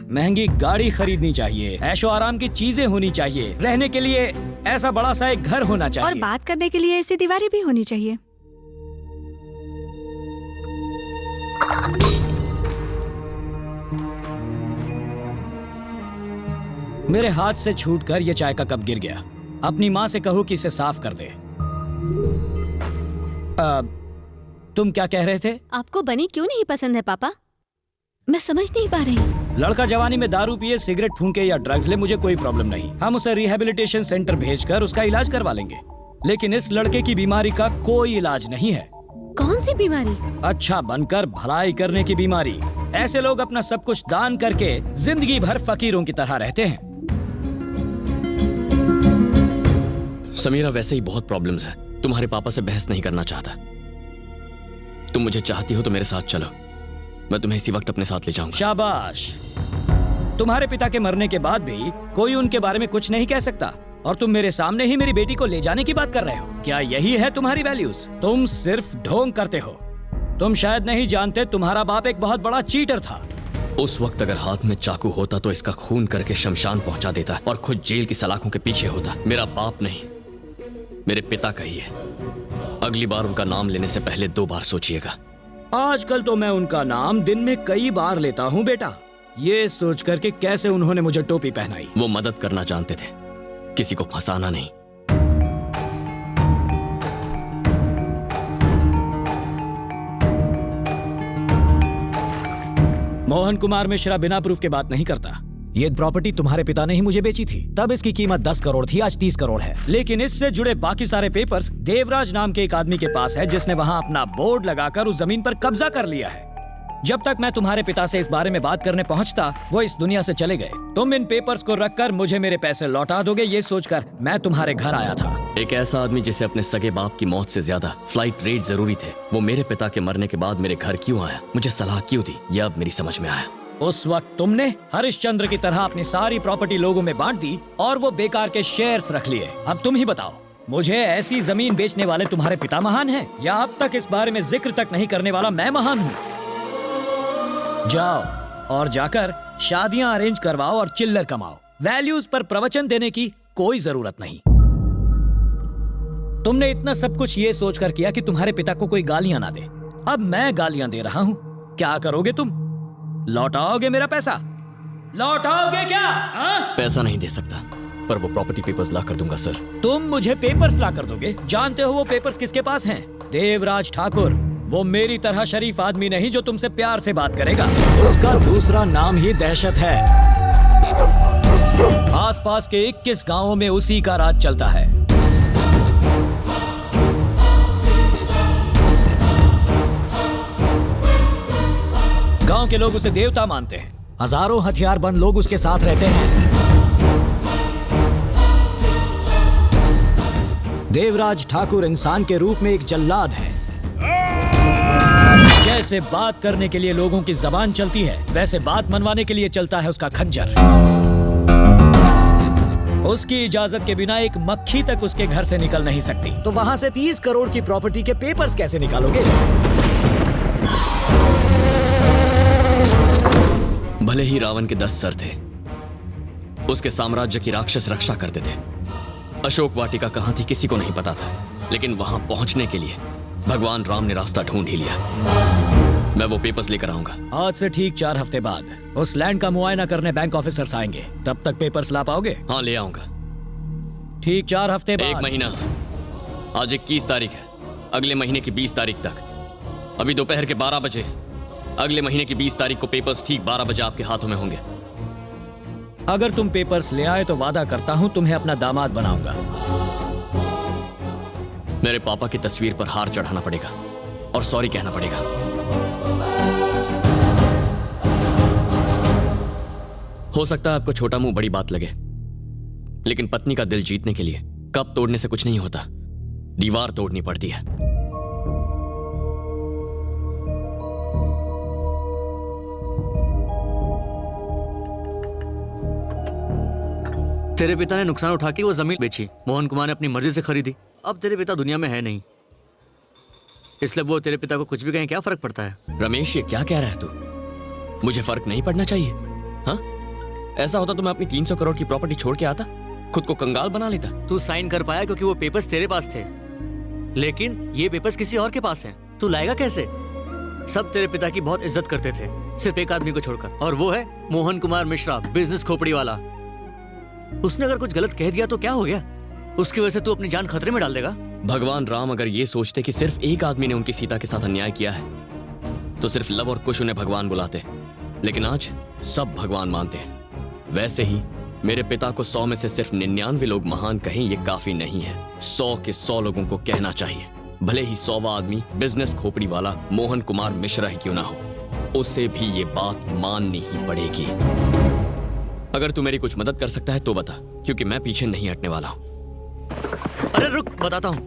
महंगी गाड़ी खरीदनी चाहिए, ऐशो आराम की चीजें होनी चाहिए, रहने के लिए ऐसा बड़ा सा एक घर होना चाहिए, और बात करने के लिए ऐसी दीवारें भी होनी चाहिए। मेरे हाथ से छूटकर ये चाय का कप गिर गया। अपनी माँ से कहो कि इसे साफ कर दे। तुम क्या कह रहे थे? आपको बनी क्यों नहीं पसंद है पापा? मैं समझ नहीं पा रही। लड़का जवानी में दारू पिए, सिगरेट फूंके या ड्रग्स ले, मुझे कोई प्रॉब्लम नहीं। हम उसे रिहैबिलिटेशन सेंटर भेजकर उसका इलाज करवा लेंगे। लेकिन इस लड़के की बीमारी का कोई इलाज नहीं है। कौन सी बीमारी? अच्छा बनकर भलाई करने की बीमारी। ऐसे लोग अपना सब कुछ दान करके जिंदगी भर फकीरों की तरह रहते हैं। समीरा, वैसे ही बहुत प्रॉब्लम्स है। तुम्हारे पापा से बहस नहीं करना चाहता। तुम मुझे चाहती हो तो मेरे साथ चलो, मैं तुम्हें इसी वक्त अपने साथ ले जाऊंगा। शाबाश। तुम्हारे पिता के मरने के बाद भी कोई उनके बारे में कुछ नहीं कह सकता, और तुम मेरे सामने ही मेरी बेटी को ले जाने की बात कर रहे हो। क्या यही है तुम्हारी वैल्यूज? तुम सिर्फ ढोंग करते हो। तुम शायद नहीं जानते, तुम्हारा बाप एक बहुत बड़ा चीटर था। उस वक्त अगर हाथ में चाकू होता तो इसका खून करके शमशान पहुंचा देता और खुद जेल की सलाखों के पीछे होता। मेरा बाप नहीं, मेरे पिता का ही है। अगली बार उनका नाम लेने से पहले 2 बार सोचिएगा। आजकल तो मैं उनका नाम दिन में कई बार लेता हूँ बेटा, ये सोच कर के कैसे उन्होंने मुझे टोपी पहनाई। वो मदद करना जानते थे, किसी को फंसाना नहीं। मोहन कुमार मिश्रा बिना प्रूफ के बात नहीं करता। ये प्रॉपर्टी तुम्हारे पिता ने ही मुझे बेची थी। तब इसकी कीमत 10 करोड़ थी, आज 30 करोड़ है। लेकिन इससे जुड़े बाकी सारे पेपर्स देवराज नाम के एक आदमी के पास है, जिसने वहां अपना बोर्ड लगाकर उस जमीन पर कब्जा कर लिया है। जब तक मैं तुम्हारे पिता से इस बारे में बात करने पहुंचता, वो इस दुनिया से चले गए। तुम इन पेपर्स को रखकर मुझे मेरे पैसे लौटा दोगे, ये सोचकर मैं तुम्हारे घर आया था। एक ऐसा आदमी जिसे अपने सगे बाप की मौत से ज्यादा फ्लाइट रेट जरूरी थे, वो मेरे पिता के मरने के बाद मेरे घर क्यों आया, मुझे सलाह क्यों दी, यह अब मेरी समझ में आया। उस वक्त तुमने हरिश्चंद्र की तरह अपनी सारी प्रॉपर्टी लोगों में बांट दी और वो बेकार के शेयर्स रख लिए। अब तुम ही बताओ, मुझे ऐसी जमीन बेचने वाले तुम्हारे पिता महान हैं, या अब तक इस बारे में जिक्र तक नहीं करने वाला मैं महान हूँ? जाओ और जाकर शादियां अरेंज करवाओ और चिल्लर कमाओ। वैल्यूज पर प्रवचन देने की कोई जरूरत नहीं। तुमने इतना सब कुछ ये सोचकर किया कि तुम्हारे पिता को कोई गालियां ना दे। अब मैं गालियां दे रहा हूं, क्या करोगे तुम? लौटाओगे मेरा पैसा? लौटाओगे क्या? पैसा नहीं दे सकता, पर वो प्रॉपर्टी पेपर्स ला कर दूंगा सर। तुम मुझे पेपर्स ला कर दोगे? जानते हो वो पेपर्स किसके पास हैं? देवराज ठाकुर। वो मेरी तरह शरीफ आदमी नहीं जो तुमसे प्यार से बात करेगा। उसका दूसरा नाम ही दहशत है। आसपास के 21 गांवों में उसी का राज चलता है। गांव के लोग उसे देवता मानते हैं। हजारों हथियारबंद लोग उसके साथ रहते हैं। देवराज ठाकुर इंसान के रूप में एक जल्लाद है। जैसे बात करने के लिए लोगों की जबान चलती है, वैसे बात मनवाने के लिए चलता है उसका खंजर। उसकी इजाजत के बिना एक मक्खी तक उसके घर से निकल नहीं सकती। तो वहां से 30 करोड़ की प्रॉपर्टी के पेपर्स कैसे निकालोगे? भले ही रावण के 10 सर थे, उसके साम्राज्य की राक्षस रक्षा करते थे। अशोक वाटिका कहां थी किसी को नहीं पता था, लेकिन वहां पहुंचने के लिए भगवान राम ने रास्ता ढूंढ ही लिया। मैं वो पेपर्स लेकर आऊंगा। आज से ठीक 4 हफ्ते बाद उस लैंड का मुआयना करने बैंक ऑफिसर्स आएंगे। तब तक पेपर्स ला पाओगे? हाँ, ले आऊंगा। ठीक 4 हफ्ते बाद। 1 महीना। आज 21 तारीख है, अगले महीने की 20 तारीख तक। अभी दोपहर के 12 बजे। अगले महीने की 20 तारीख को पेपर्स ठीक 12 बजे आपके हाथों में होंगे। अगर तुम पेपर्स ले आए तो वादा करता हूं तुम्हें अपना दामाद बनाऊंगा। मेरे पापा की तस्वीर पर हार चढ़ाना पड़ेगा और सॉरी कहना पड़ेगा। हो सकता है आपको छोटा मुंह बड़ी बात लगे, लेकिन पत्नी का दिल जीतने के लिए कप तोड़ने से कुछ नहीं होता, दीवार तोड़नी पड़ती है। तेरे पिता ने नुकसान उठा के वो जमीन बेची, मोहन कुमार ने अपनी मर्जी से खरीदी। अब तेरे पिता दुनिया में है नहीं, इसलिए वो तेरे पिता को कुछ भी कहें क्या फर्क पड़ता है? रमेश, ये क्या कह रहा है तू? मुझे फर्क नहीं पड़ना चाहिए? हाँ, ऐसा होता तो मैं अपनी 300 करोड़ की प्रॉपर्टी छोड़ के आता, खुद को कंगाल बना लेता। तू साइन कर पाया क्योंकि वो पेपर्स तेरे पास थे, लेकिन ये पेपर्स किसी और के पास हैं। तू लाएगा कैसे? सब तेरे पिता की बहुत इज्जत करते थे, सिर्फ एक आदमी को छोड़कर, और वो है मोहन कुमार मिश्रा, बिजनेस खोपड़ी वाला। उसने अगर कुछ गलत कह दिया तो क्या हो गया? उसकी वजह से तू अपनी जान खतरे में डाल देगा? भगवान राम अगर ये सोचते कि सिर्फ एक आदमी ने उनकी सीता के साथ अन्याय किया है तो सिर्फ लव और कुश उन्हें भगवान बुलाते, लेकिन आज सब भगवान मानते हैं। वैसे ही मेरे पिता को 100 में से सिर्फ 99 लोग महान कहें ये काफी नहीं है। 100 के 100 लोगों को कहना चाहिए, भले ही 100वां आदमी बिजनेस खोपड़ी वाला मोहन कुमार मिश्रा ही क्यों ना हो, उसे भी ये बात माननी ही पड़ेगी। अगर तू मेरी कुछ मदद कर सकता है तो बता, क्योंकि मैं पीछे नहीं हटने वाला हूं। अरे रुक, बताता हूं।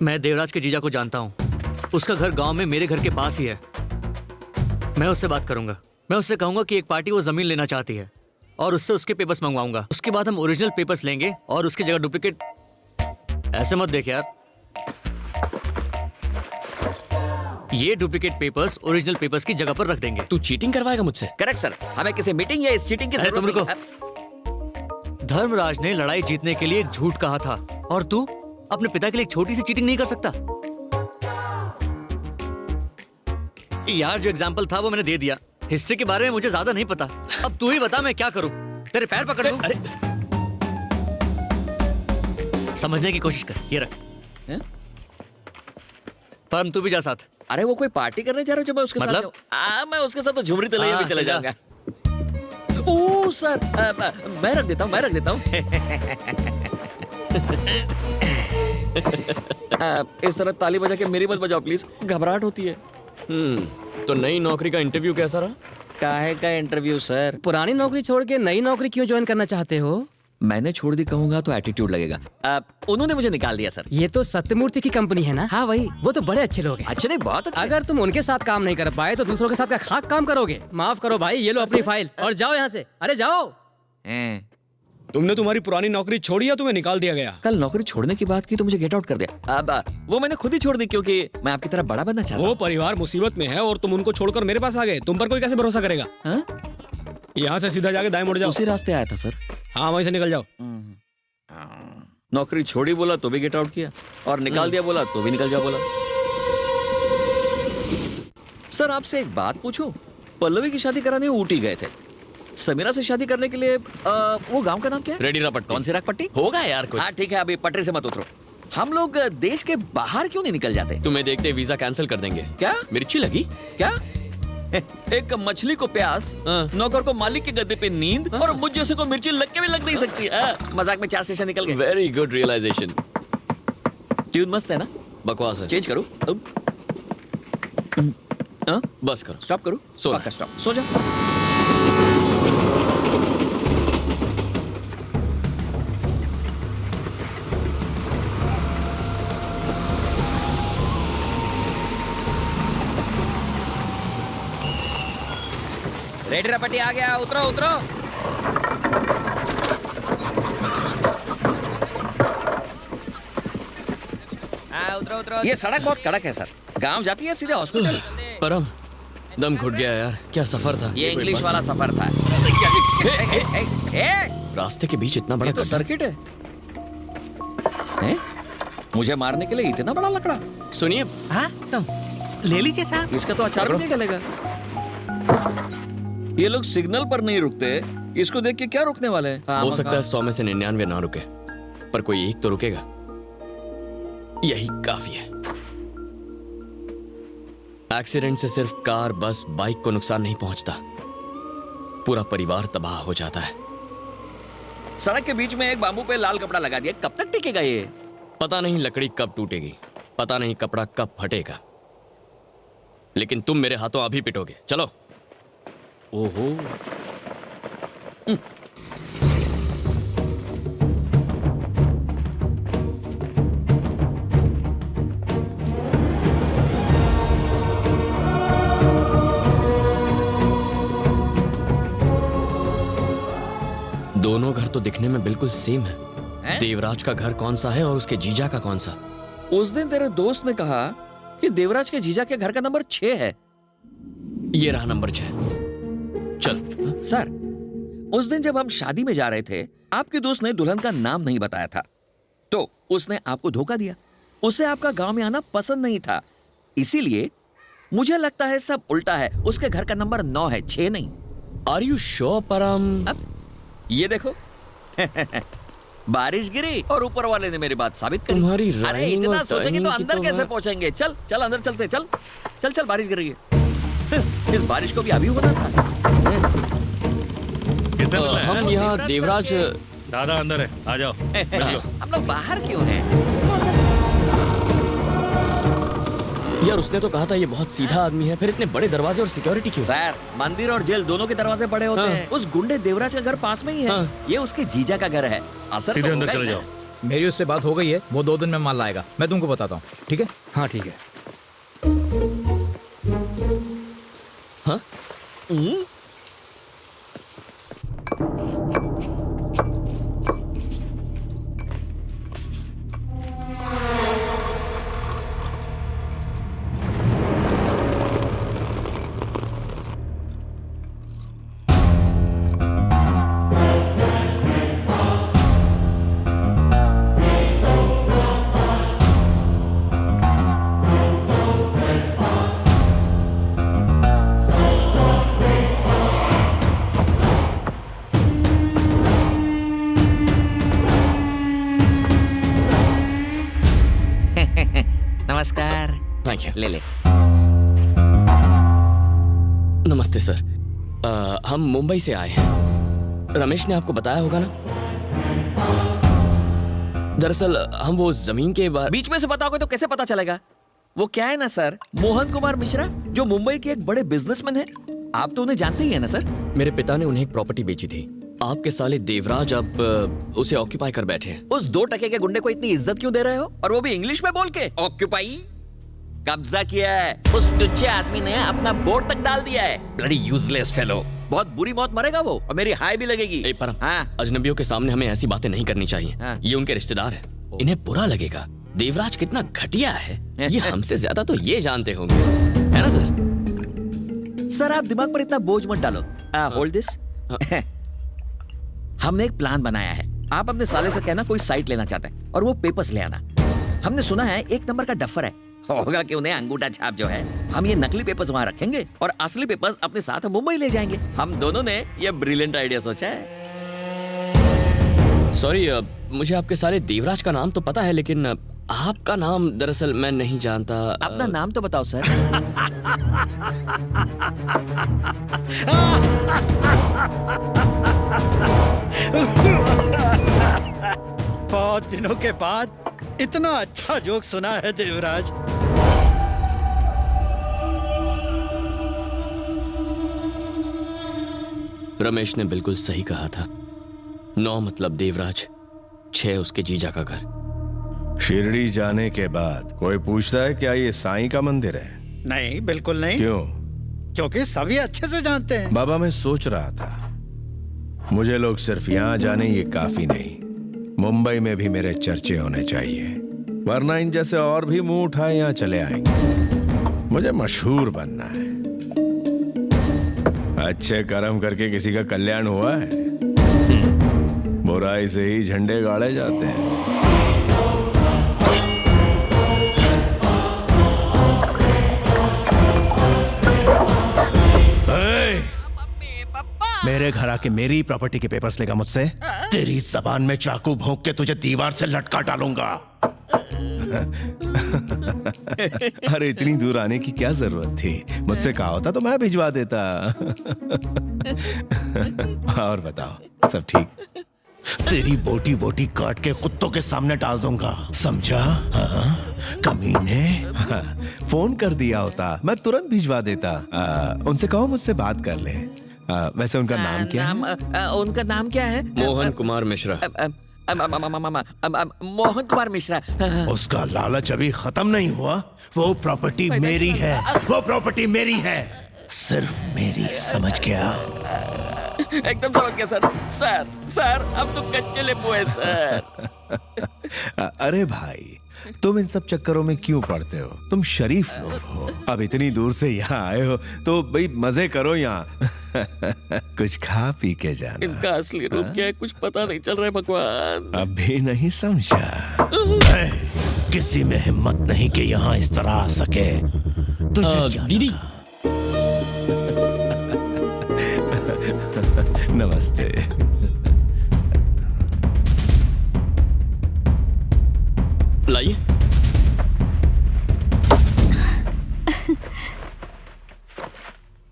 मैं देवराज के जीजा को जानता हूं, उसका घर गांव में मेरे घर के पास ही है। मैं उससे बात करूंगा, मैं उससे कहूंगा कि एक पार्टी वो जमीन लेना चाहती है और उससे उसके पेपर्स मंगवाऊंगा। उसके बाद हम ओरिजिनल पेपर्स लेंगे और उसकी जगह डुप्लीकेट। ऐसे मत देख यार, ये डुप्लीकेट पेपर्स ओरिजिनल पेपर्स की जगह पर रख देंगे। तू चीटिंग करवाएगा मुझसे? करेक्ट सर, हमें किसी मीटिंग या इस चीटिंग की अरे जरूरत तुम रुको। नहीं। धर्मराज ने लड़ाई जीतने के लिए एक झूठ कहा था और तू अपने पिता के लिए एक छोटी सी चीटिंग नहीं कर सकता? यार जो एग्जाम्पल था वो मैंने दे दिया। हिस्ट्री के बारे में मुझे ज्यादा नहीं पता, अब तू ही बता मैं क्या करूं? तेरे पैर पकड़ लूं? अरे समझने की कोशिश कर, ये रख। परम तू भी जा साथ। अरे वो कोई पार्टी करने जा रहे हो जो मैं उसके साथ मतलब? जाऊं? मैं उसके साथ तो झुमरी तलैया भी चले जा। जाऊंगा। ओह सर, मैं रख देता हूँ। इस तरह ताली बजा के मेरी मत बजाओ प्लीज, घबराहट होती है। तो नई नौकरी का इंटरव्यू कैसा रहा? काहे का इंटरव्यू सर? पुरानी नौकरी छोड़ के नई नौकरी क्यों ज्वाइन करना चाहते हो? मैंने छोड़ दी कहूंगा तो एटीट्यूड लगेगा। उन्होंने मुझे निकाल दिया सर। ये तो सत्यमूर्ति की कंपनी है ना? हाँ वही। वो तो बड़े अच्छे लोग हैं। अच्छे नहीं, बहुत अच्छे। अगर तुम उनके साथ काम नहीं कर पाए तो दूसरों के साथ क्या खाक काम करोगे? माफ करो भाई, ये लो अपनी फाइल और जाओ यहाँ से। अरे जाओ। तुमने तुम्हारी पुरानी नौकरी छोड़ी या तुम्हें निकाल दिया गया? कल नौकरी छोड़ने की बात की तो मुझे गेट आउट कर दिया। अब वो मैंने खुद ही छोड़ दी क्योंकि मैं आपकी तरह बड़ा बनना चाहता हूँ। वो परिवार मुसीबत में है और तुम उनको छोड़कर मेरे पास आ गए। तुम पर कोई कैसे भरोसा करेगा? यहाँ से सीधा जाके दाएं मुड़ जाओ। उसी रास्ते आया था सर। हाँ वहीं से निकल जाओ। नौकरी छोड़ी बोला तो भी गेट आउट किया और निकाल दिया बोला तो भी निकल जाओ बोला। सर आपसे एक बात पूछूं? पल्लवी की शादी कराने ऊटी गए थे, समीरा से शादी करने के लिए वो गांव का नाम क्या है? रेडीरापट्टी। कौन सी रागपट्टी? होगा यार कुछ। हाँ ठीक है, अभी पटरी से मत उतरो। हम लोग देश के बाहर क्यों नहीं निकल जाते? तुम्हें देखते वीजा कैंसिल कर देंगे। क्या मिर्ची लगी क्या? एक मछली को प्यास, नौकर को मालिक के गद्दे पे नींद और मुझ जैसे को मिर्ची लग के भी लग नहीं सकती। मजाक में 4 स्टेशन निकल गए। Very good realisation. ट्यून मस्त है ना? बकवास है। चेंज करूं? बस करो। स्टॉप करूं? So stop. सो जा। रेडीरापट्टी आ गया, उतरो उतरो। उतरो उतरो। ये सड़क बहुत कड़क है सर, गांव जाती है सीधे हॉस्पिटल। परम दम घुट गया यार, क्या सफर था। ये इंग्लिश वाला सफर था। रास्ते के बीच इतना बड़ा तो सर्किट है। मुझे मारने के लिए इतना बड़ा लकड़ा? सुनिए। हाँ ले लीजिए साहब। इसका तो अचार भी नहीं डलेगा। ये लोग सिग्नल पर नहीं रुकते, इसको देख के क्या रुकने वाले हैं? हो सकता है 100 में से 99 ना रुके, पर कोई एक तो रुकेगा, यही काफी है। एक्सीडेंट से सिर्फ कार, बस, बाइक को नुकसान नहीं पहुंचता, पूरा परिवार तबाह हो जाता है। सड़क के बीच में एक बाम्बू पे लाल कपड़ा लगा दिया, कब तक टिकेगा ये? पता नहीं लकड़ी कब टूटेगी, पता नहीं कपड़ा कब फटेगा, लेकिन तुम मेरे हाथों अभी पिटोगे। चलो। ओहो। दोनों घर तो दिखने में बिल्कुल सेम है। देवराज का घर कौन सा है और उसके जीजा का कौन सा? उस दिन तेरे दोस्त ने कहा कि देवराज के जीजा के घर का नंबर 6 है। ये रहा नंबर 6। चल। सर, उस दिन जब हम शादी में जा रहे थे, आपके दोस्त ने दुल्हन का नाम नहीं बताया था, तो उसने आपको धोखा दिया। उसे आपका गांव में आना पसंद नहीं था, इसीलिए मुझे लगता है सब उल्टा है। उसके घर का नंबर 9 है, 6 नहीं। आर यू श्योर परम? ये देखो बारिश गिरी और ऊपर वाले ने मेरी बात साबित करी। तुम्हारी अरे rhyming इतना और सोचेंगे तो timing की अंदर तो कैसे मैं- पहुंचेंगे? चल चल अंदर चलते, चल चल चल, बारिश गिर रही है। इस बारिश को भी अभी होना था। हम यहाँ देवराज दादा अंदर है, आ जाओ। हम लोग बाहर क्यों हैं? यार उसने तो कहा था ये बहुत सीधा आदमी है, फिर इतने बड़े दरवाजे और सिक्योरिटी क्यों? सर, मंदिर और जेल दोनों के दरवाजे बड़े होते हैं। उस गुंडे देवराज का घर पास में ही है। ये उसके जीजा का घर है। असर सीधे तो अंदर होगा ही चले ना। जाओ। मेरी उससे बात हो गई है, वो 2 दिन में माल लाएगा। मैं तुमको बताता हूँ, ठीक है? हाँ ठीक है। हाँ? नमस्कार। Thank you. ले ले। नमस्ते सर। हम मुंबई से आए हैं। रमेश ने आपको बताया होगा ना? दरअसल हम वो जमीन के बारे बीच में से बताओगे तो कैसे पता चलेगा? वो क्या है ना सर, मोहन कुमार मिश्रा, जो मुंबई के एक बड़े बिजनेसमैन हैं। आप तो उन्हें जानते ही है ना सर? मेरे पिता ने उन्हें एक प्रॉपर्टी बेची थी। आपके साले देवराज अब उसे ऑक्यूपाई कर बैठे हैं। उस 2 टके के गुंडे को इतनी इज्जत क्यों दे रहे हो? और वो भी इंग्लिश में बोल के। ऑक्यूपाई कब्जा किया है। उस टुच्चे आदमी ने अपना बोर्ड तक डाल दिया है। Bloody useless fellow. बहुत बुरी मौत मरेगा वो, और मेरी हाई भी लगेगी। अजनबियों के सामने हमें ऐसी बातें नहीं करनी चाहिए। ये उनके रिश्तेदार हैं, इन्हें बुरा लगेगा। देवराज कितना घटिया है ये हमसे ज्यादा तो ये जानते होंगे, है ना सर? सर आप दिमाग पर इतना बोझ मत डालो। Hold this. हमने एक प्लान बनाया है। आप अपने साले से कहना कोई साइट लेना चाहता है और वो पेपर्स ले आना। हमने सुना है 1 नंबर का डफर है। होगा कि उन्हें अंगूठा छाप जो है, हम ये नकली पेपर्स वहां रखेंगे और असली पेपर्स अपने साथ मुंबई ले जाएंगे। हम दोनों ने ये ब्रिलियंट आइडिया सोचा है। सॉरी, मुझे आपके साले देवराज का नाम तो पता है, लेकिन आपका नाम दरअसल मैं नहीं जानता। अपना नाम तो बताओ सर। बहुत दिनों के बाद इतना अच्छा जोक सुना है देवराज। रमेश ने बिल्कुल सही कहा था। 9 मतलब देवराज, 6 उसके जीजा का घर। शिरडी जाने के बाद कोई पूछता है क्या ये साईं का मंदिर है? नहीं, बिल्कुल नहीं। क्यों? क्योंकि सभी अच्छे से जानते हैं। बाबा मैं सोच रहा था, मुझे लोग सिर्फ यहाँ जाने ये काफी नहीं, मुंबई में भी मेरे चर्चे होने चाहिए, वरना इन जैसे और भी मुंह उठाए यहाँ चले आएंगे। मुझे मशहूर बनना है। अच्छे कर्म करके किसी का कल्याण हुआ है? बुराई से ही झंडे गाड़े जाते हैं। मेरे घर आके मेरी प्रॉपर्टी के पेपर्स लेगा मुझसे, तेरी जबान में चाकू भोंक के तुझे दीवार से लटका डालूंगा। अरे इतनी दूर आने की क्या जरूरत थी? मुझसे कहा होता तो मैं भिजवा देता। और बताओ, सब ठीक? तेरी बोटी बोटी काट के कुत्तों के सामने डाल दूंगा, समझा? हाँ? कमीने। हाँ, फोन कर दिया होता मैं तुरंत भिजवा देता। उनसे कहो मुझसे बात कर ले। वैसे उनका नाम क्या है? उनका नाम क्या है? मोहन कुमार मिश्रा। मोहन कुमार मिश्रा। उसका लालच अभी खत्म नहीं हुआ। वो प्रॉपर्टी मेरी है, वो प्रॉपर्टी मेरी है, सिर्फ मेरी, समझ गया? एकदम समझ गया सर। सर सर अब तो कच्चे नींबू है सर। अरे भाई, तुम इन सब चक्करों में क्यों पड़ते हो? तुम शरीफ लोग हो, अब इतनी दूर से यहाँ आए हो तो भाई मजे करो यहाँ। कुछ खा पी के जाना। इनका असली रूप क्या है कुछ पता नहीं चल रहा है भगवान। अभी नहीं समझा? किसी में हिम्मत नहीं कि यहाँ इस तरह आ सके। तुझे दीदी नमस्ते। लाइए।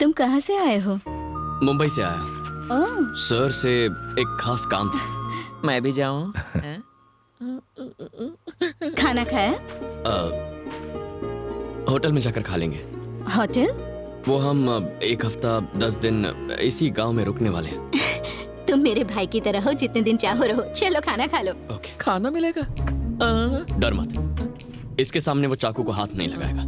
तुम कहाँ से आए हो? मुंबई से आया। ओह, सर से एक खास काम था। मैं भी जाऊं? खाना खाया? होटल में जाकर खा लेंगे। होटल? वो हम एक हफ्ता 10 दिन इसी गांव में रुकने वाले हैं। तुम मेरे भाई की तरह हो, जितने दिन चाहो रहो। चलो खाना खा लो। खाना मिलेगा? डर मत, इसके सामने वो चाकू को हाथ नहीं लगाएगा।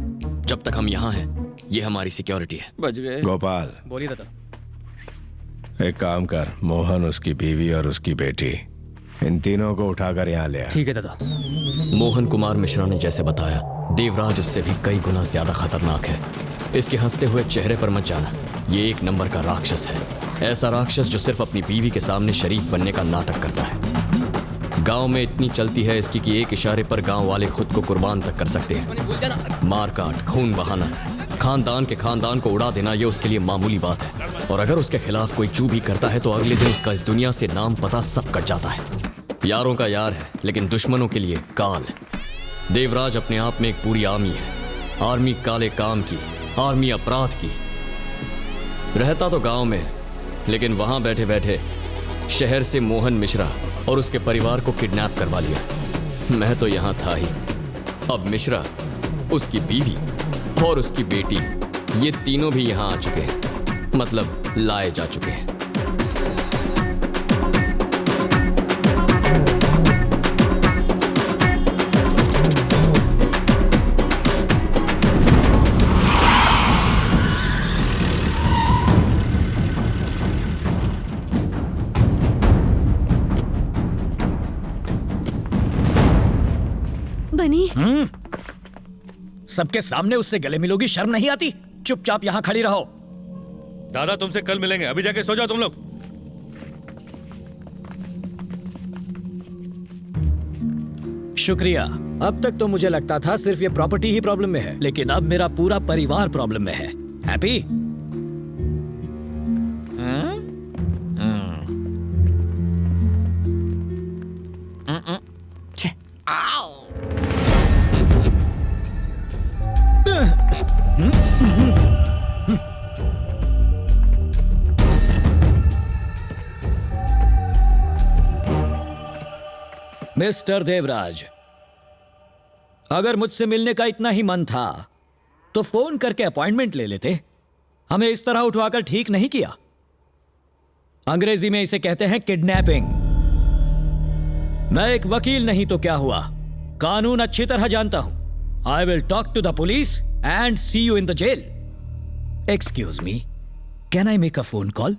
जब तक हम यहाँ हैं, ये हमारी सिक्योरिटी है। बच गए। गोपाल, बोलिए दादा। एक काम कर, मोहन, उसकी बीवी और उसकी बेटी, इन तीनों को उठाकर यहाँ ले आ। ठीक है दादा। मोहन कुमार मिश्रा ने जैसे बताया, देवराज उससे भी कई गुना ज्यादा खतरनाक है। इसके हंसते हुए चेहरे पर मत जाना, ये एक नंबर का राक्षस है। ऐसा राक्षस जो सिर्फ अपनी बीवी के सामने शरीफ बनने का नाटक करता है। गांव में इतनी चलती है इसकी कि एक इशारे पर गांव वाले खुद को कुर्बान तक कर सकते हैं। मार काट, खून बहाना, खानदान के खानदान को उड़ा देना, ये उसके लिए मामूली बात है। और अगर उसके खिलाफ कोई चू भी करता है तो अगले दिन उसका इस दुनिया से नाम पता सब कट जाता है। यारों का यार है लेकिन दुश्मनों के लिए काल। देवराज अपने आप में एक पूरी आर्मी है। आर्मी काले काम की, आर्मी अपराध की। रहता तो गांव में, लेकिन वहां बैठे बैठे शहर से मोहन मिश्रा और उसके परिवार को किडनैप करवा लिया। मैं तो यहां था ही। अब मिश्रा, उसकी बीवी और उसकी बेटी, ये तीनों भी यहां आ चुके हैं, मतलब लाए जा चुके हैं। बनी, सबके सामने उससे गले मिलोगी, शर्म नहीं आती? चुपचाप यहाँ खड़ी रहो। दादा तुमसे कल मिलेंगे, अभी जाके सो जाओ तुम लोग। शुक्रिया। अब तक तो मुझे लगता था सिर्फ ये प्रॉपर्टी ही प्रॉब्लम में है, लेकिन अब मेरा पूरा परिवार प्रॉब्लम में है। हैप्पी? मिस्टर देवराज, अगर मुझसे मिलने का इतना ही मन था तो फोन करके अपॉइंटमेंट ले लेते। हमें इस तरह उठवाकर ठीक नहीं किया। अंग्रेजी में इसे कहते हैं किडनैपिंग। मैं एक वकील नहीं तो क्या हुआ, कानून अच्छी तरह जानता हूं। I will talk to the police and see you in the jail. Excuse me, can I make a phone call?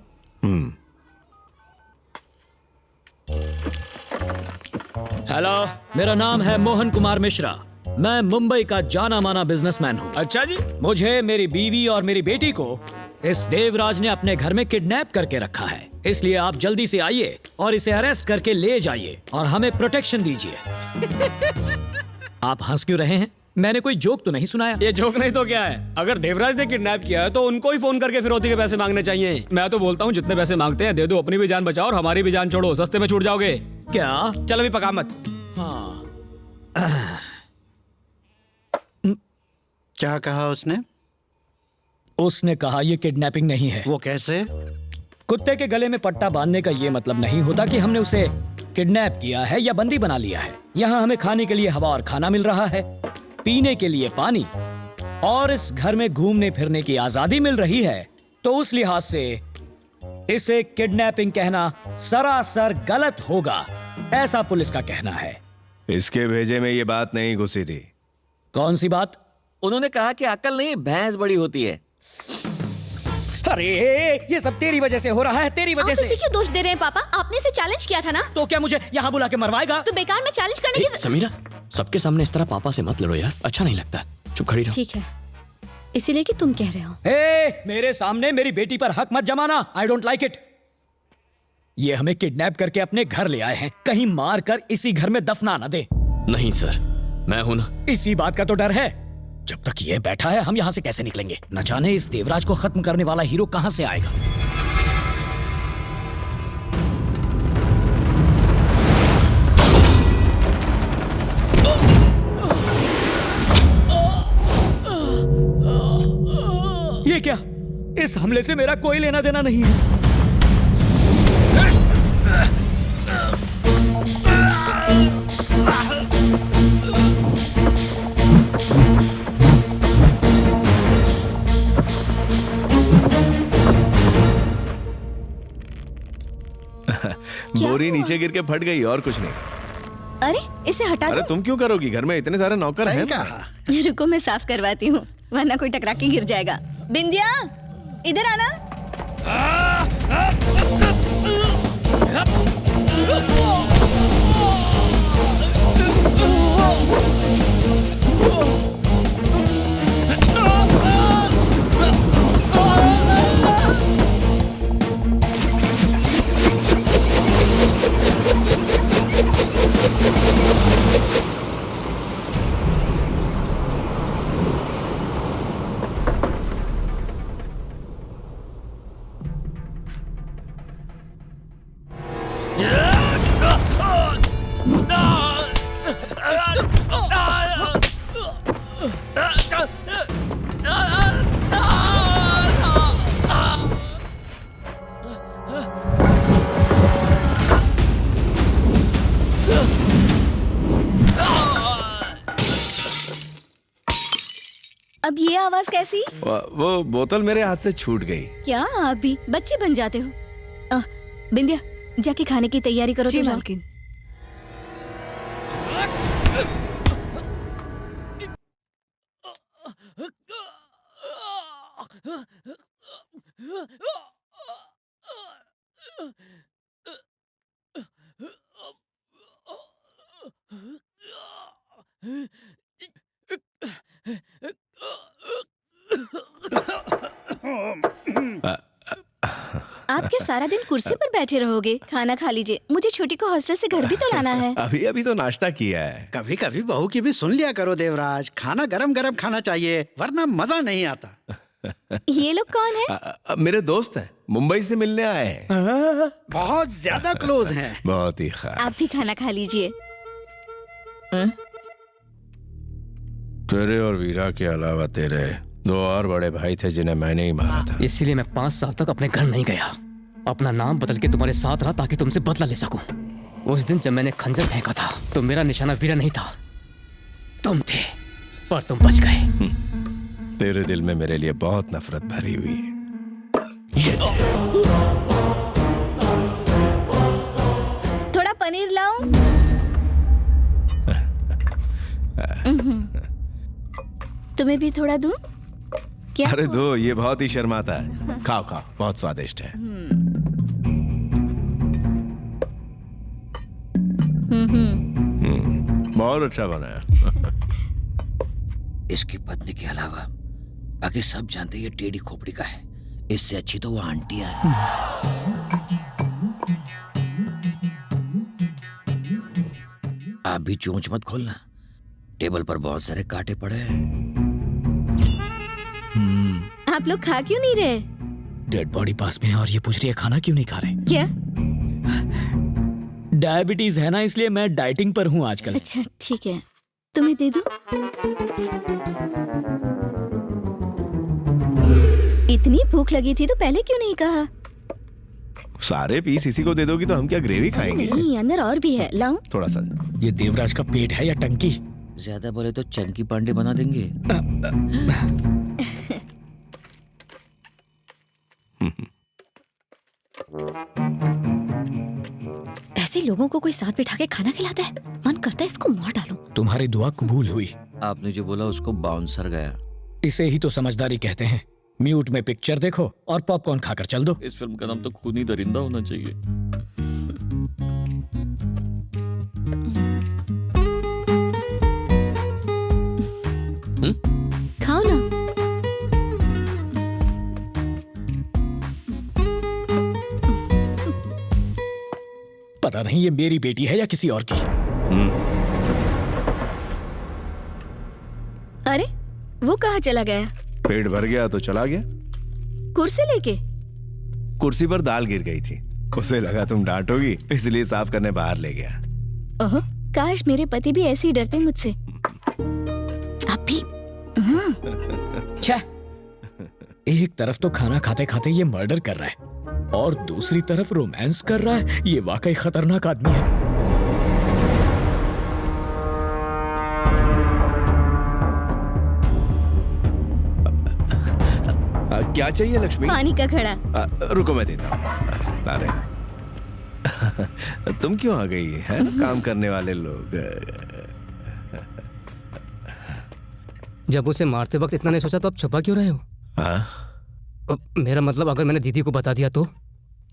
Hello, मेरा नाम है मोहन कुमार मिश्रा। मैं मुंबई का जाना माना बिजनेसमैन हूँ। अच्छा जी। मुझे, मेरी बीवी और मेरी बेटी को इस देवराज ने अपने घर में किडनैप करके रखा है। इसलिए आप जल्दी से आइए और इसे अरेस्ट करके ले जाइए और हमें प्रोटेक्शन दीजिए। आप हंस क्यों रहे हैं? मैंने कोई जोक तो नहीं सुनाया। ये जोक नहीं तो क्या है? अगर देवराज ने किडनैप किया है तो उनको ही फोन करके फिरौती के पैसे मांगने चाहिए। मैं तो बोलता हूँ जितने पैसे मांगते हैं दे दो, अपनी भी जान बचाओ और हमारी भी जान छोड़ो, सस्ते में छूट जाओगे। क्या? चल अभी पका मत। हाँ। क्या कहा उसने? उसने कहा ये किडनैपिंग नहीं है। वो कैसे? कुत्ते के गले में पट्टा बांधने का ये मतलब नहीं होता कि हमने उसे किडनैप किया है या बंदी बना लिया है। यहाँ हमें खाने के लिए हवा और खाना मिल रहा है, पीने के लिए पानी और इस घर में घूमने फिरने की आजादी मिल रही है। तो उस लिहाज से इसे किडनैपिंग कहना सरासर गलत होगा, ऐसा पुलिस का कहना है। इसके भेजे में ये बात नहीं घुसी थी। कौन सी बात? उन्होंने कहा कि अकल नहीं भैंस बड़ी होती है। अरे ये सब तेरी वजह से हो रहा है, तेरी वजह आप से। इसे क्यों दोष दे रहे हैं पापा? आपने इसे चैलेंज किया था ना? तो क्या मुझे यहाँ बुला के मरवाएगा? तो बेकार में चैलेंज करने की समीरा, सबके सामने इस तरह पापा से मत लड़ो यार, अच्छा नहीं लगता। चुप खड़ी रहो। ठीक है, इसीलिए कि तुम कह रहे हो। मेरे सामने मेरी बेटी पर हक मत जमाना। I don't like it. ये हमें किडनैप करके अपने घर ले आए हैं, कहीं मार कर इसी घर में दफना न दे। नहीं सर, मैं हूं ना। इसी बात का तो डर है। जब तक ये बैठा है हम यहाँ से कैसे निकलेंगे? न जाने इस देवराज को खत्म करने वाला हीरो कहाँ से आएगा। ये क्या? इस हमले से मेरा कोई लेना देना नहीं है। बोरी नीचे गिर के फट गई और कुछ नहीं। अरे इसे हटा अरे दो। तुम क्यों करोगी? घर में इतने सारे नौकर हैं। रुको मैं साफ करवाती हूँ, वरना कोई टकरा के गिर जाएगा। बिंदिया, इधर आना। अब ये आवाज कैसी? वो बोतल मेरे हाथ से छूट गई। क्या आप भी बच्चे बन जाते हो? बिंदिया, जाके खाने की तैयारी करो। जी तो मालकिन। आप क्या सारा दिन कुर्सी पर बैठे रहोगे? खाना खा लीजिए, मुझे छोटी को हॉस्टल से घर भी तो लाना है। अभी अभी तो नाश्ता किया है। कभी कभी बहू की भी सुन लिया करो देवराज। खाना गरम गरम खाना चाहिए, वरना मजा नहीं आता। ये लोग कौन है? मेरे दोस्त हैं, मुंबई से मिलने आए हैं। बहुत ज्यादा क्लोज हैं। बहुत ही खास। आप भी खाना खा लीजिए। तेरे और वीरा के अलावा तेरे 2 और बड़े भाई थे जिन्हें मैंने ही मारा था। इसीलिए मैं 5 साल तक अपने घर नहीं गया। अपना नाम बदल के तुम्हारे साथ रहा ताकि तुमसे बदला ले सकूं। उस दिन जब मैंने खंजर फेंका था तो मेरा निशाना वीरा नहीं था, तुम थे, पर तुम बच गए। तेरे दिल में मेरे लिए बहुत नफरत भरी हुई है। थोड़ा पनीर लाऊं? तुम्हें भी थोड़ा दूं? क्या? अरे दो, ये बहुत ही शर्माता है। खाओ खाओ, बहुत स्वादिष्ट है। बहुत अच्छा बना है। इसकी पत्नी के अलावा बाकी सब जानते ये टेढ़ी खोपड़ी का है। इससे अच्छी तो वो आंटियां हैं। आप भी चोंच मत खोलना, टेबल पर बहुत सारे कांटे पड़े हैं। आप लोग खा क्यों नहीं रहे? डेड बॉडी पास में है और ये पूछ रही है खाना क्यों नहीं खा रहे। क्या? डायबिटीज है ना, इसलिए मैं डाइटिंग पर हूँ आजकल। अच्छा ठीक है, तुम्हें दे दूं? इतनी भूख लगी थी तो पहले क्यों नहीं कहा? सारे पीस इसी को दे दोगी तो हम क्या ग्रेवी खाएंगे? नहीं, अंदर और भी है, लाऊं? थोड़ा सा। ये देवराज का पेट है या टंकी? ज्यादा बोले तो चंकी पांडे बना देंगे। ऐसे लोगों को कोई साथ बिठा के खाना खिलाता है, मन करता है इसको मार डालूं। तुम्हारी दुआ कबूल हुई। आपने जो बोला उसको बाउंसर गया। इसे ही तो समझदारी कहते हैं। म्यूट में पिक्चर देखो और पॉपकॉर्न खाकर चल दो। इस फिल्म का नाम तो खूनी दरिंदा होना चाहिए। खाओ ना। पता नहीं ये मेरी बेटी है या किसी और की। अरे वो कहाँ चला गया? पेट भर गया तो चला गया। कुर्सी लेके? कुर्सी पर दाल गिर गई थी, उसे लगा तुम डांटोगी इसलिए साफ करने बाहर ले गया। ओह, काश मेरे पति भी ऐसे ही डरते मुझसे। अभी एक तरफ तो खाना खाते खाते ये मर्डर कर रहा है और दूसरी तरफ रोमांस कर रहा है। ये वाकई खतरनाक आदमी है। क्या चाहिए लक्ष्मी? पानी का घड़ा। रुको मैं देता हूँ। अरे तुम क्यों आ गई है? काम करने वाले लोग। जब उसे मारते वक्त इतना नहीं सोचा तो अब छुपा क्यों रहे हो? मेरा मतलब अगर मैंने दीदी को बता दिया तो?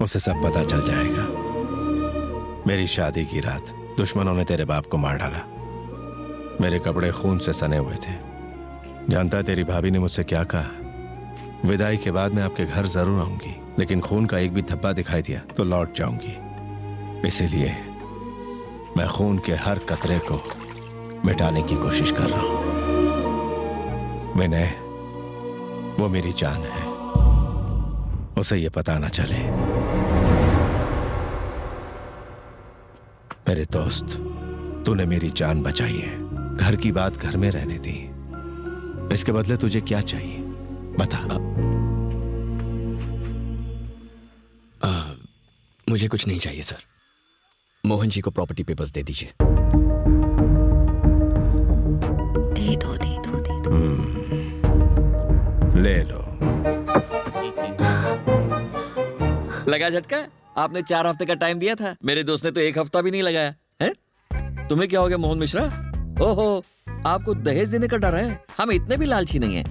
उसे सब पता चल जाएगा। मेरी शादी की रात दुश्मनों ने तेरे बाप को मार डाला। मेरे कपड़े खून से सने हुए थे। जानता है तेरी भाभी ने मुझसे क्या कहा? विदाई के बाद मैं आपके घर जरूर आऊंगी, लेकिन खून का एक भी धब्बा दिखाई दिया तो लौट जाऊंगी। इसीलिए मैं खून के हर कतरे को मिटाने की कोशिश कर रहा हूं। विनय, वो मेरी जान है, उसे ये पता ना चले। मेरे दोस्त, तूने मेरी जान बचाई है, घर की बात घर में रहने दी। इसके बदले तुझे क्या चाहिए बता। मुझे कुछ नहीं चाहिए सर। मोहन जी को प्रॉपर्टी पेपर्स दे दीजिए। दे दो दे दो दे दो। ले लो। लगा झटका? आपने 4 हफ्ते का टाइम दिया था, मेरे दोस्त ने तो 1 हफ्ता भी नहीं लगाया है। तुम्हें क्या हो गया मोहन मिश्रा? ओहो, आपको दहेज देने का डर है? हम इतने भी लालची नहीं है।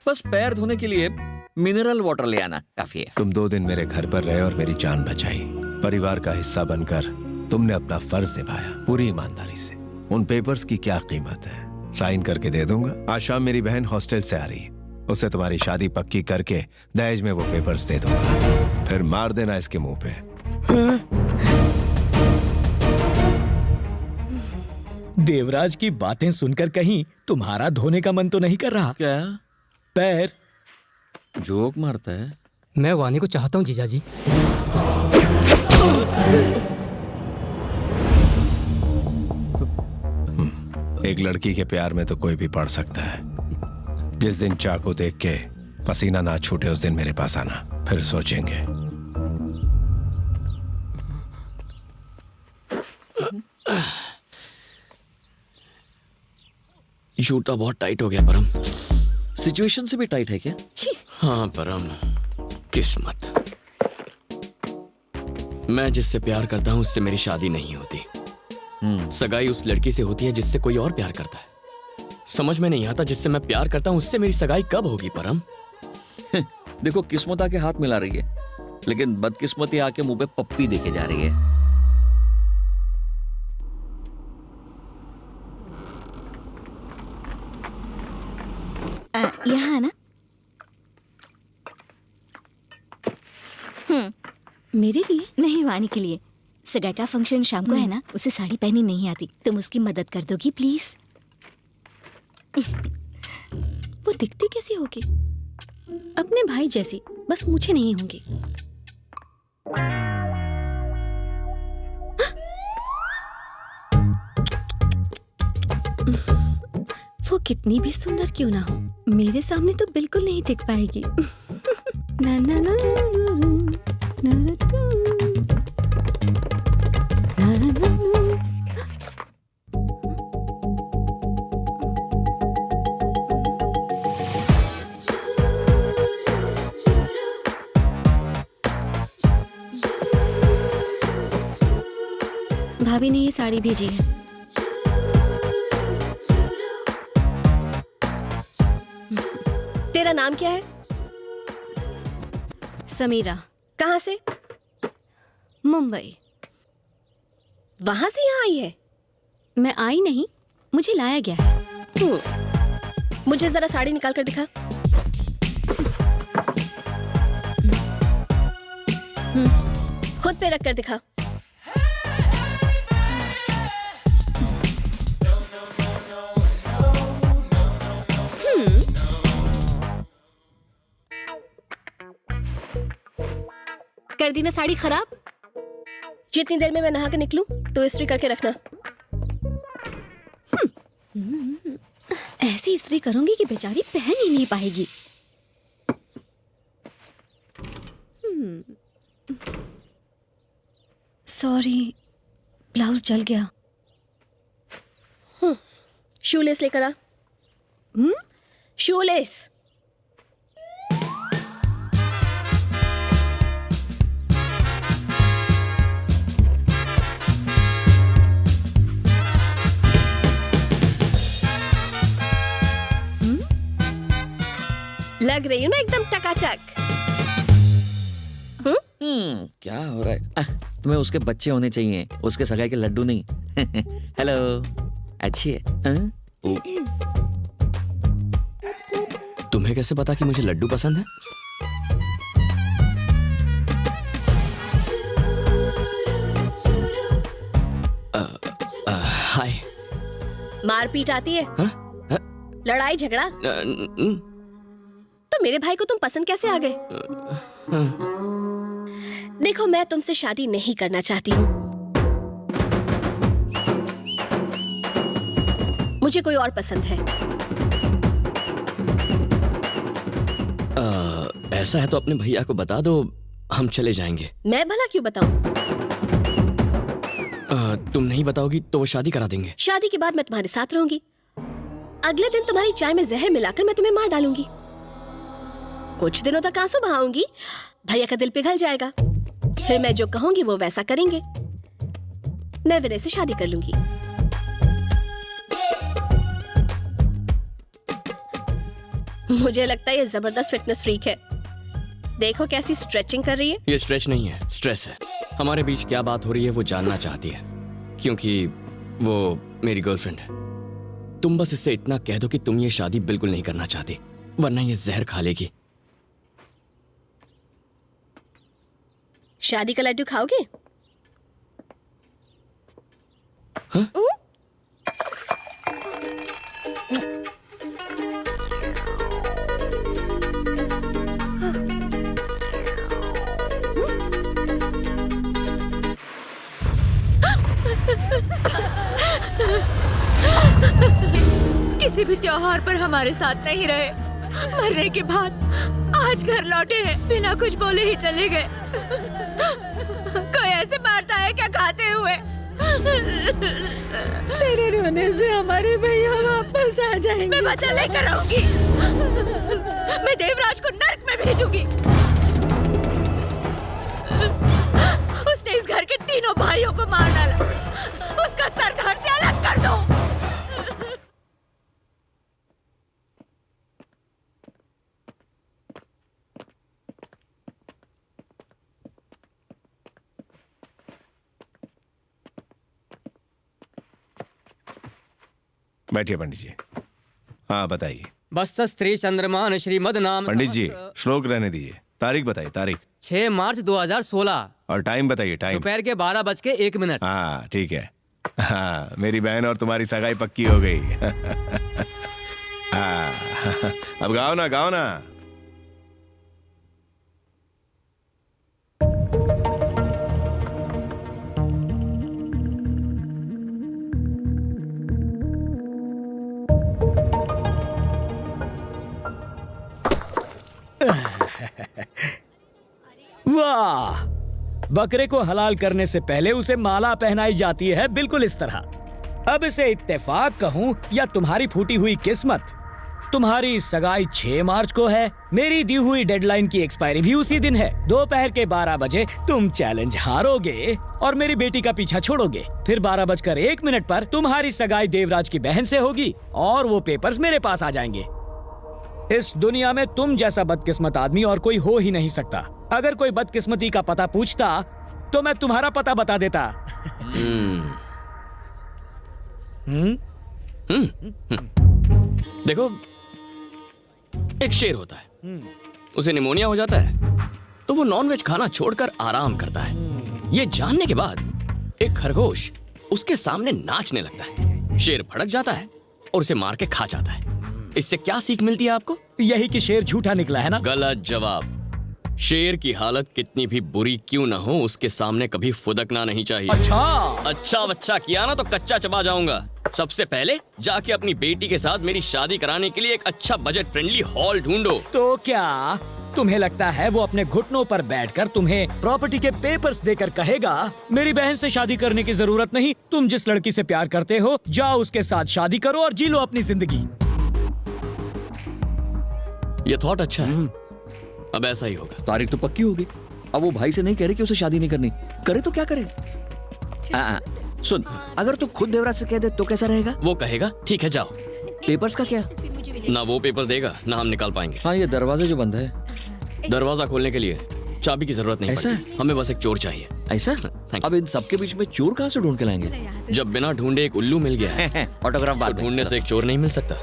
बस पैर धोने के लिए मिनरल वाटर ले आना काफी है। तुम 2 दिन मेरे घर पर रहे और मेरी जान बचाई। परिवार का हिस्सा बनकर तुमने अपना फर्ज निभाया पूरी ईमानदारी से। उन पेपर्स की क्या कीमत है? साइन करके दे दूंगा। आज शाम मेरी बहन हॉस्टल से आ रही है, उसे तुम्हारी शादी पक्की करके दहेज में वो पेपर्स दे दूंगा। फिर मार देना इसके मुंह पे। देवराज की बातें सुनकर कहीं तुम्हारा धोने का मन तो नहीं कर रहा? क्या पैर? जोक मारता है। मैं वानी को चाहता हूँ जीजा जी। एक लड़की के प्यार में तो कोई भी पड़ सकता है। जिस दिन चाकू देख के पसीना ना छूटे उस दिन मेरे पास आना, फिर सोचेंगे। जूता बहुत टाइट हो गया परम। सिचुएशन से भी टाइट है क्या? हाँ परम, किस्मत। मैं जिससे प्यार करता हूं उससे मेरी शादी नहीं होती। सगाई उस लड़की से होती है जिससे कोई और प्यार करता है। समझ में नहीं आता जिससे मैं प्यार करता हूं उससे मेरी सगाई कब होगी परम? देखो, किस्मत आके हाथ मिला रही है, लेकिन बदकिस्मती आके मुंह पे पप्पी देके जा रही है। यहाँ ना। मेरे लिए? नहीं, वानी के लिए। सगाई का फंक्शन शाम को है ना, उसे साड़ी पहनी नहीं आती, तुम उसकी मदद कर दोगी प्लीज? वो दिखती कैसी होगी? अपने भाई जैसी, बस मुझे नहीं होंगी। वो कितनी भी सुंदर क्यों ना हो, मेरे सामने तो बिल्कुल नहीं टिक पाएगी। ना ना ना ना भाभी ने ये साड़ी भेजी है। तेरा नाम क्या है? समीरा। कहाँ से? मुंबई। वहां से यहाँ आई है? मैं आई नहीं, मुझे लाया गया है। मुझे जरा साड़ी निकाल कर दिखा। खुद पे रख कर दिखा। कर दी ना साड़ी खराब? जितनी देर में मैं नहा के निकलूं तो इस्त्री करके रखना। ऐसी इस्त्री करूंगी कि बेचारी पहन ही नहीं पाएगी। सॉरी, ब्लाउज जल गया। शूलेस लेकर आ। शूलेस। लग रही हूँ ना एकदम टकाटक। क्या हो रहा है? तुम्हें उसके बच्चे होने चाहिए, उसके सगाई के लड्डू नहीं। हेलो, अच्छी है। तुम्हें कैसे पता कि मुझे लड्डू पसंद है? हाय। मारपीट आती है? लड़ाई झगड़ा? तो मेरे भाई को तुम पसंद कैसे आ गए? देखो, मैं तुमसे शादी नहीं करना चाहती हूँ। मुझे कोई और पसंद है। ऐसा है तो अपने भैया को बता दो, हम चले जाएंगे। मैं भला क्यों बताऊं? तुम नहीं बताओगी तो वो शादी करा देंगे। शादी के बाद मैं तुम्हारे साथ रहूंगी। अगले दिन तुम्हारी चाय में जहर मिलाकर मैं तुम्हें मार डालूंगी। कुछ दिनों तक आंसू बहाऊंगी, भैया का दिल पिघल जाएगा। फिर मैं जो कहूंगी वो वैसा करेंगे। मैं विनय से शादी कर लूंगी। मुझे लगता है ये जबरदस्त फिटनेस फ्रीक है। देखो कैसी स्ट्रेचिंग कर रही है। ये स्ट्रेच नहीं है, स्ट्रेस है। हमारे बीच क्या बात हो रही है वो जानना चाहती है, क्योंकि वो मेरी गर्लफ्रेंड है। तुम बस इससे इतना कह दो कि तुम ये शादी बिल्कुल नहीं करना चाहती, वरना ये जहर खा लेगी। शादी का लड्डू खाओगे? हाँ? किसी भी त्योहार पर हमारे साथ नहीं रहे, मरने के बाद आज घर लौटे हैं, बिना कुछ बोले ही चले गए। कोई ऐसे मारता है क्या खाते हुए? तेरे रोने से हमारे भैया वापस आ जाएंगे। मैं बदला लेकर आऊंगी। मैं देवराज को नर्क में भेजूंगी। उसने इस घर के तीनों भाइयों को मार डाला। उसका सर घर से अलग कर दो। बैठिए पंडित जी। हाँ बताइए। बस्त स्त्री चंद्रमान श्रीमद नाम। पंडित जी श्लोक रहने दीजिए, तारीख बताइए। तारीख 6 मार्च 2016। और टाइम बताइए। टाइम दोपहर के 12:01। हाँ ठीक है। हाँ मेरी बहन और तुम्हारी सगाई पक्की हो गई। हाँ अब गाओ ना, गाओ ना। वाह, बकरे को हलाल करने से पहले उसे माला पहनाई जाती है, बिल्कुल इस तरह। अब इसे इत्तेफाक कहूं या तुम्हारी फूटी हुई किस्मत, तुम्हारी सगाई 6 मार्च को है। मेरी दी हुई डेडलाइन की एक्सपायरी भी उसी दिन है। दोपहर के 12 बजे तुम चैलेंज हारोगे और मेरी बेटी का पीछा छोड़ोगे। फिर 12:01 पर तुम्हारी सगाई देवराज की बहन से होगी और वो पेपर्स मेरे पास आ जाएंगे। इस दुनिया में तुम जैसा बदकिस्मत आदमी और कोई हो ही नहीं सकता। अगर कोई बदकिस्मती का पता पूछता तो मैं तुम्हारा पता बता देता। देखो, एक शेर होता है, उसे निमोनिया हो जाता है तो वो नॉनवेज खाना छोड़कर आराम करता है। ये जानने के बाद एक खरगोश उसके सामने नाचने लगता है। शेर भड़क जाता है और उसे मार के खा जाता है। इससे क्या सीख मिलती है आपको? यही कि शेर झूठा निकला है ना? गलत जवाब। शेर की हालत कितनी भी बुरी क्यों ना हो, उसके सामने कभी फुदकना नहीं चाहिए। अच्छा बच्चा किया ना तो कच्चा चबा जाऊंगा। सबसे पहले जाके अपनी बेटी के साथ मेरी शादी कराने के लिए एक अच्छा बजट फ्रेंडली हॉल ढूंढो। तो क्या तुम्हें लगता है वो अपने घुटनों पर बैठकर तुम्हें प्रॉपर्टी के पेपर्स देकर कहेगा मेरी बहन से शादी करने की जरूरत नहीं, तुम जिस लड़की से प्यार करते हो जाओ उसके साथ शादी करो और जी लो अपनी जिंदगी? ये थॉट अच्छा है। अब ऐसा ही होगा। तारीख तो पक्की होगी। अब वो भाई से नहीं कह रहे कि उसे शादी नहीं करनी, करे तो क्या करे? सुन, अगर तू खुद देवराज से कह दे तो कैसा रहेगा? वो कहेगा ठीक है जाओ। पेपर्स का क्या? ना वो पेपर देगा ना हम निकाल पाएंगे। हाँ, ये दरवाजा जो बंद है, दरवाजा खोलने के लिए चाबी की जरूरत नहीं ऐसा पड़ती। हमें बस एक चोर चाहिए। ऐसा? अब इन सबके बीच में चोर कहाँ से ढूंढ के लाएंगे? जब बिना ढूंढे एक उल्लू मिल गया है ऑटोग्राफ तो ढूंढने से एक चोर नहीं मिल सकता।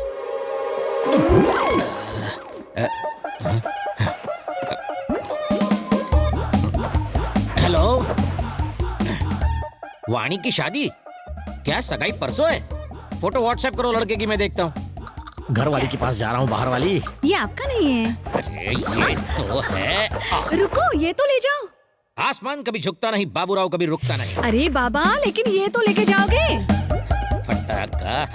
हेलो, वाणी की शादी? क्या सगाई परसों है? फोटो व्हाट्सएप करो लड़के की, मैं देखता हूँ। घर वाली के पास जा रहा हूँ, बाहर वाली। ये आपका नहीं है। अरे ये तो है। रुको, ये तो ले जाओ। आसमान कभी झुकता नहीं, बाबूराव कभी रुकता नहीं। अरे बाबा, लेकिन ये तो लेके जाओगे। फटाका।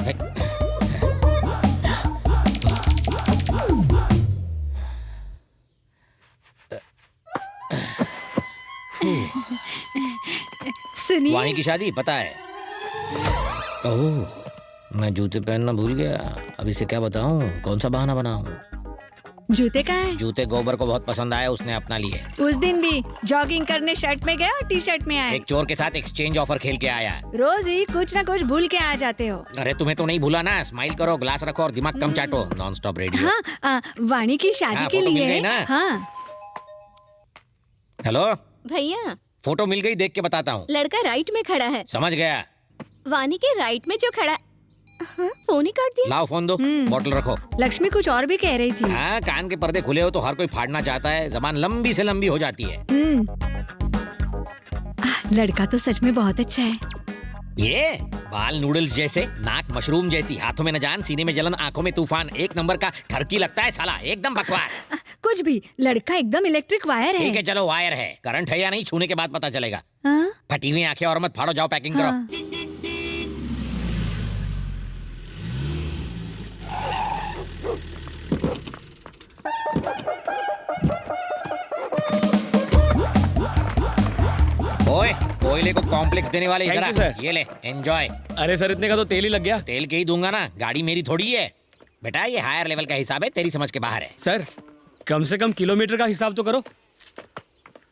सुनिए, वाणी की शादी पता है? ओह, मैं जूते पहनना भूल गया। अब इसे क्या बताऊं, कौन सा बहाना बनाऊं? जूते कहाँ है? जूते गोबर को बहुत पसंद आए, उसने अपना लिए। उस दिन भी जॉगिंग करने शर्ट में गए और टी शर्ट में आए। एक चोर के साथ एक्सचेंज ऑफर खेल के आया। रोज ही कुछ न कुछ भूल के आ जाते हो। अरे तुम्हें तो नहीं भूला ना। स्माइल करो, ग्लास रखो और दिमाग कम चाटो। Non stop radio. हाँ, वाणी की शादी हाँ, के फोटो मिल लिए गई ना? हाँ। हेलो भैया, फोटो मिल गई, देख के बताता हूँ। लड़का राइट में खड़ा है। समझ गया। वाणी के राइट में जो खड़ा, हाँ, फोन ही काट दिया। लाओ फोन दो, बोतल रखो। लक्ष्मी कुछ और भी कह रही थी। हाँ, कान के पर्दे खुले हो तो हर कोई फाड़ना चाहता है। जबान लंबी से लंबी हो जाती है। लड़का तो सच में बहुत अच्छा है। ये बाल नूडल्स जैसे, नाक मशरूम जैसी, हाथों में न जान, सीने में जलन, आंखों में तूफान, एक नंबर का ठरकी लगता है साला, एकदम बकवास। कुछ भी, लड़का एकदम इलेक्ट्रिक वायर है। ठीक है चलो, वायर है। करंट है या नहीं छूने के बाद पता चलेगा। हाँ? फटी हुई आंखें और मत फाड़ो, जाओ पैकिंग हाँ। करो। ओए, कोयले को कॉम्प्लेक्स देने वाले इधर आ। ये ले, एंजॉय। अरे सर, इतने का तो तेल ही लग गया। तेल के ही दूंगा ना, गाड़ी मेरी थोड़ी है बेटा। ये हायर लेवल का हिसाब है, तेरी समझ के बाहर है। सर, कम से कम किलोमीटर का हिसाब तो करो।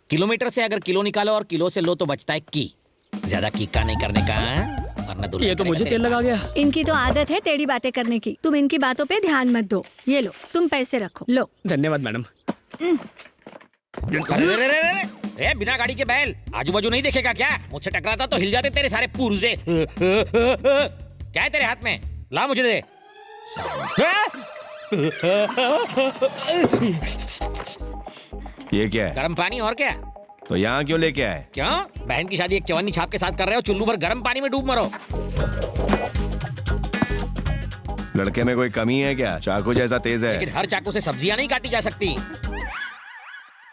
किलोमीटर से अगर किलो निकालो और किलो से लो तो बचता है की। ज्यादा कीका नहीं करने का, वरना दुनिया ये तो मुझे तेल लगा गया। इनकी तो आदत है टेढ़ी बातें करने की। तुम इनकी बातों पे ध्यान मत दो। ये लो, तुम पैसे रखो। लो। धन्यवाद मैडम। अरे बिना गाड़ी के बैल, आजू बाजू नहीं देखेगा क्या? मुझसे टकराता तो हिल जाते तेरे सारे पुर्जे। क्या है तेरे हाथ में? ला मुझे दे। ये क्या है? गर्म पानी, और क्या? तो यहाँ क्यों लेके आए? क्यों? बहन की शादी एक चवन्नी छाप के साथ कर रहे हो, चुल्लू भर गर्म पानी में डूब मरो। लड़के में कोई कमी है क्या? चाकू जैसा तेज है। लेकिन हर चाकू से सब्जियां नहीं काटी जा सकती।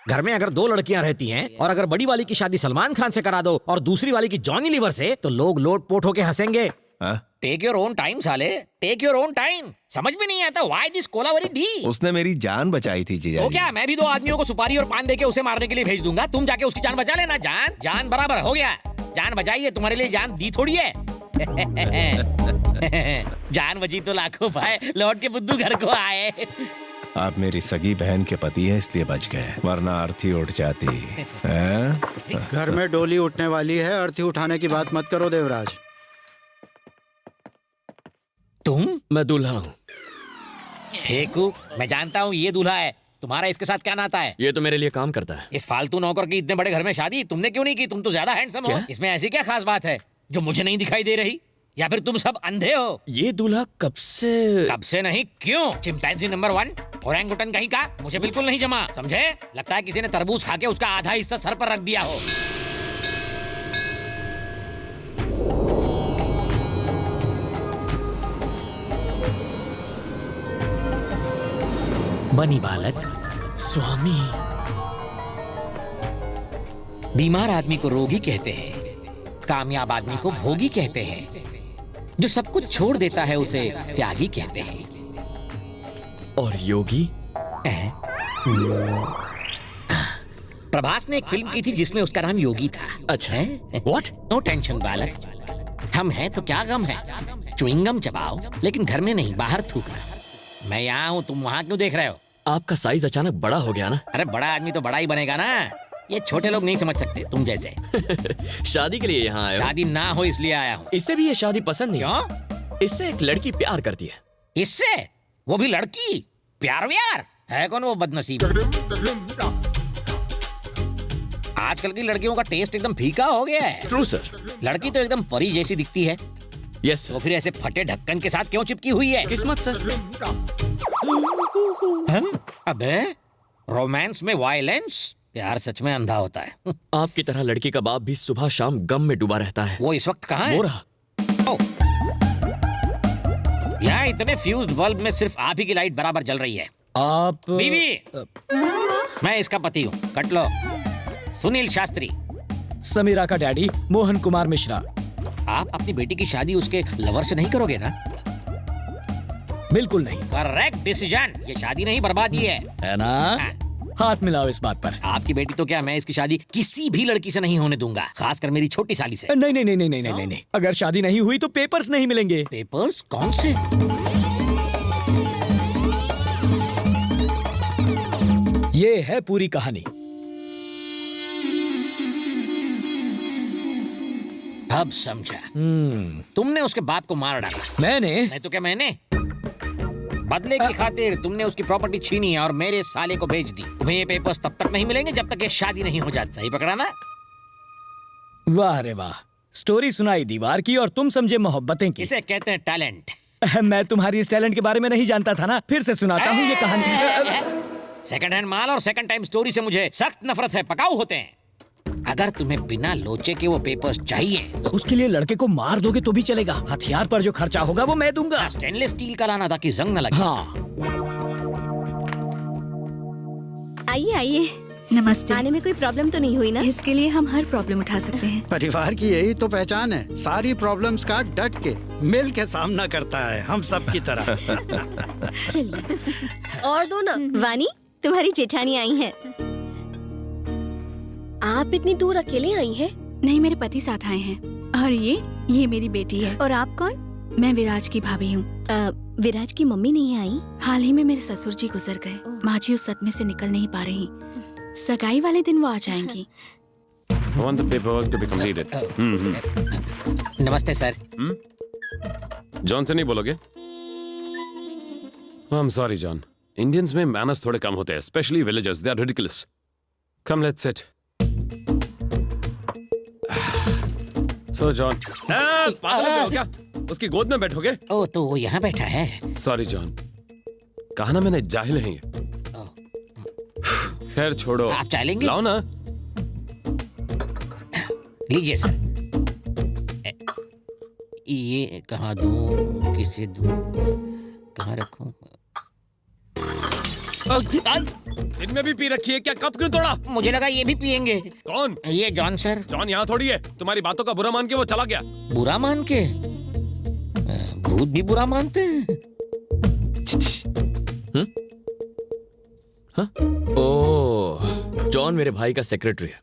घर में अगर दो लड़कियां रहती हैं और अगर बड़ी वाली की शादी सलमान खान से करा दो और दूसरी वाली की जॉनी लीवर से, तो लोग लोट पोट होके हंसेंगे। टेक योर ओन टाइम साले, टेक योर ओन टाइम। समझ में नहीं आता व्हाई दिस कोलावेरी डी। उसने मेरी जान बचाई थी जीजा तो जी। क्या मैं भी दो आदमियों को सुपारी और पान देके उसे मारने के लिए भेज दूंगा, तुम जाके उसकी जान बचा लेना। जान जान बराबर हो गया। जान बचाई है, तुम्हारे लिए जान दी थोड़ी है। जान बची तो लाखों पाए, लौट के बुद्धू घर को आए। आप मेरी सगी बहन के पति हैं इसलिए बच गए, वरना अर्थी उठ जाती है। घर में डोली उठने वाली है, अर्थी उठाने की बात मत करो देवराज। तुम? मैं दूल्हा हूँ। हेकू, मैं जानता हूँ ये दूल्हा है। तुम्हारा इसके साथ क्या नाता है? ये तो मेरे लिए काम करता है। इस फालतू नौकर की इतने बड़े घर में शादी तुमने क्यों नहीं की? तुम तो ज्यादा हैंडसम हो। क्या? इसमें ऐसी क्या खास बात है जो मुझे नहीं दिखाई दे रही? या फिर तुम सब अंधे हो? ये दूल्हा कब से नहीं, क्यों? चिंपैंजी नंबर 1 ओरंगुटन कहीं का मुझे बिल्कुल नहीं जमा, समझे? लगता है किसी ने तरबूज खा के उसका आधा हिस्सा सर पर रख दिया हो। बनी बालक। स्वामी। बीमार आदमी को रोगी कहते हैं, कामयाब आदमी को भोगी कहते हैं, जो सब कुछ छोड़ देता है उसे त्यागी कहते हैं। और योगी? प्रभास ने एक फिल्म की थी जिसमें उसका नाम योगी था। अच्छा है? व्हाट? नो टेंशन बालक, हम हैं तो क्या गम है। च्युइंगम चबाओ लेकिन घर में नहीं, बाहर थूकना। मैं यहाँ हूँ, तुम वहाँ क्यों देख रहे हो? आपका साइज अचानक बड़ा हो गया ना। अरे बड़ा आदमी तो बड़ा ही बनेगा ना, ये छोटे लोग नहीं समझ सकते तुम जैसे। शादी के लिए यहाँ आए हो? शादी ना हो इसलिए आया हूँ। इससे भी ये शादी पसंद नहीं। क्यों? इससे एक लड़की प्यार करती है। इससे? वो भी लड़की? प्यार व्यार है कौन वो बदनसीब? आजकल की लड़कियों का टेस्ट एकदम फीका हो गया है। True sir. लड़की तो एकदम परी जैसी दिखती है। यस। तो फिर ऐसे फटे ढक्कन के साथ क्यों चिपकी हुई है? किस्मत सर। अबे रोमांस में वायलेंस? प्यार सच में अंधा होता है। आपकी तरह लड़की का बाप भी सुबह शाम गम में डूबा रहता है। वो इस वक्त कहाँ है? वो रहा। यहाँ इतने फ्यूज्ड बल्ब में सिर्फ आप ही की लाइट बराबर जल रही है। आप बीवी, मैं इसका पति हूँ, कट लो। सुनील शास्त्री। समीरा का डैडी मोहन कुमार मिश्रा। आप अपनी बेटी की शादी उसके लवर से नहीं करोगे ना? बिल्कुल नहीं। Correct decision. ये शादी नहीं बर्बादी है ना? हाथ मिलाओ इस बात पर। आपकी बेटी तो क्या, मैं इसकी शादी किसी भी लड़की से नहीं होने दूंगा, खासकर मेरी छोटी साली से। नहीं नहीं नहीं नहीं नहीं नहीं नहीं। अगर शादी नहीं हुई तो पेपर्स नहीं मिलेंगे। पेपर्स? कौन से? ये है पूरी कहानी। अब समझा। तुमने उसके बाप को मार डाला। मैंने? नहीं तो क्या मैंने? बदले की खातिर तुमने उसकी प्रॉपर्टी छीनी और मेरे साले को बेच दी। तुम्हें ये पेपर्स तब तक नहीं मिलेंगे जब तक ये शादी नहीं हो जाती। सही पकड़ा ना? वाह रे वाह, स्टोरी सुनाई दीवार की और तुम समझे मोहब्बतें की। इसे कहते हैं टैलेंट। मैं तुम्हारी इस टैलेंट के बारे में नहीं जानता था ना, फिर से सुनाता हूँ ये कहानी। सेकंड हैंड माल और सेकंड टाइम स्टोरी से मुझे सख्त नफरत है, पकाऊ होते हैं। अगर तुम्हें बिना लोचे के वो पेपर्स चाहिए तो उसके लिए लड़के को मार दोगे तो भी चलेगा। हथियार पर जो खर्चा होगा वो मैं दूंगा। स्टेनलेस स्टील का लाना ताकि जंग न लगे। हाँ। आइए आइए। नमस्ते। आने में कोई प्रॉब्लम तो नहीं हुई ना? इसके लिए हम हर प्रॉब्लम उठा सकते हैं। परिवार की यही तो पहचान है, सारी प्रॉब्लम्स का डट के मिल के सामना करता है, हम सब की तरह। चलिए और दो ना। वानी, तुम्हारी जेठानी आई हैं। आप इतनी दूर अकेले आई हैं? नहीं, मेरे पति साथ आए हैं। और ये मेरी बेटी है। और आप कौन? मैं विराज की भाभी हूँ। विराज की मम्मी नहीं आई? हाल ही में मेरे ससुर जी गुजर गए। माँ जी उस सदमे से निकल नहीं पा रही। सगाई वाले दिन वो आ जाएंगी। I want the paperwork to be completed. नमस्ते सर। जॉन से नहीं बोलोगे? I'm sorry, John. Indians में manners थोड़े कम होते हैं, especially villagers. They are ridiculous. Come, let's sit. So, John. पागल हो क्या? उसकी गोद में बैठोगे? ओ, तो वो यहाँ बैठा है। Sorry, John. कहा ना मैंने, जाहिल हैं ये। खैर छोड़ो। आप चाय लेंगे? लाओ ना। लीजिए सर। ये कहाँ दूं, किसे दूं, कहाँ रखूं? इनमें भी पी रखी है क्या? कप क्यों तोड़ा? मुझे लगा ये भी पियेंगे। कौन? ये जॉन सर। जॉन यहाँ थोड़ी है। तुम्हारी बातों का बुरा मान के वो चला गया। बुरा मान के? भूत भी बुरा मानते हैं। ओह, जॉन मेरे भाई का सेक्रेटरी है।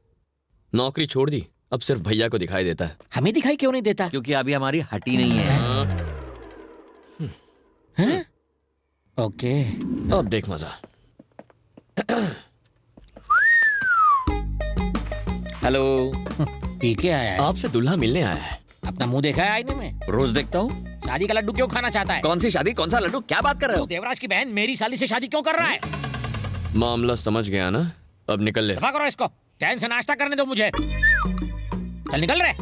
नौकरी छोड़ दी, अब सिर्फ भैया को दिखाई देता है। हमें दिखाई क्यों नहीं देता? क्योंकि अभी हमारी हटी नहीं है। ओके, अब देख मजा। हेलो। पी के आया है? आपसे दूल्हा मिलने आया है। अपना मुंह देखा है आईने में? रोज देखता हूँ। शादी का लड्डू क्यों खाना चाहता है? कौन सी शादी, कौन सा लड्डू, क्या बात कर रहे हो? देवराज की बहन मेरी साली से शादी क्यों कर रहा है? मामला समझ गया ना? अब निकल ले। दफा करो इसको, चैन से नाश्ता करने दो मुझे। चल निकल रहे।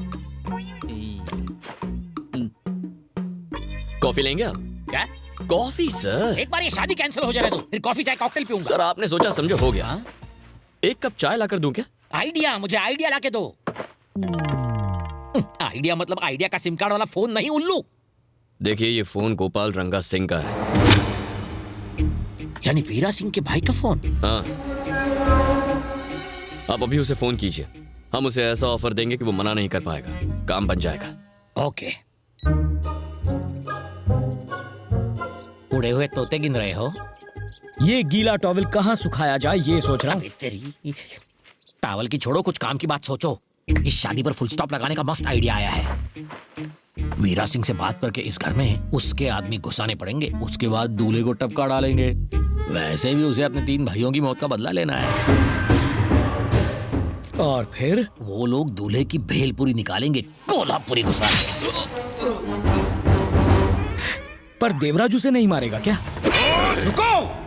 कॉफी लेंगे आप? क्या? Coffee sir. एक बार ये शादी कैंसिल हो जाए तो फिर कॉफी चाय कॉकटेल पीऊंगा। सर आपने सोचा समझो हो गया। एक कप चाय लाकर दूं क्या? आइडिया, मुझे आइडिया लाके दो। आइडिया मतलब आइडिया का सिम कार्ड वाला फोन नहीं, उल्लू। देखिए ये फोन गोपाल रंगा सिंह का है। यानी वीरा सिंह के भाई का फोन? हाँ। आप अभी उसे फोन कीजिए, हम उसे ऐसा ऑफर देंगे कि वो मना नहीं कर पाएगा, काम बन जाएगा। ओके। उड़े हुए तोते गिन रहे हो? ये गीला टॉवल कहाँ सुखाया जाए ये सोच रहा हूँ। तेरी टावल की छोड़ो, कुछ काम की बात सोचो। इस शादी पर फुल स्टॉप लगाने का मस्त आइडिया आया है। वीरा सिंह से बात करके इस घर में उसके आदमी घुसाने पड़ेंगे, उसके बाद दूल्हे को टपका डालेंगे। वैसे भी उसे अपने 3 भाइयों की मौत का बदला लेना है। और फिर वो लोग दूल्हे की भेलपुरी निकालेंगे कोल्हापुरी घुसा के। पर देवराज उसे नहीं मारेगा क्या? रुको!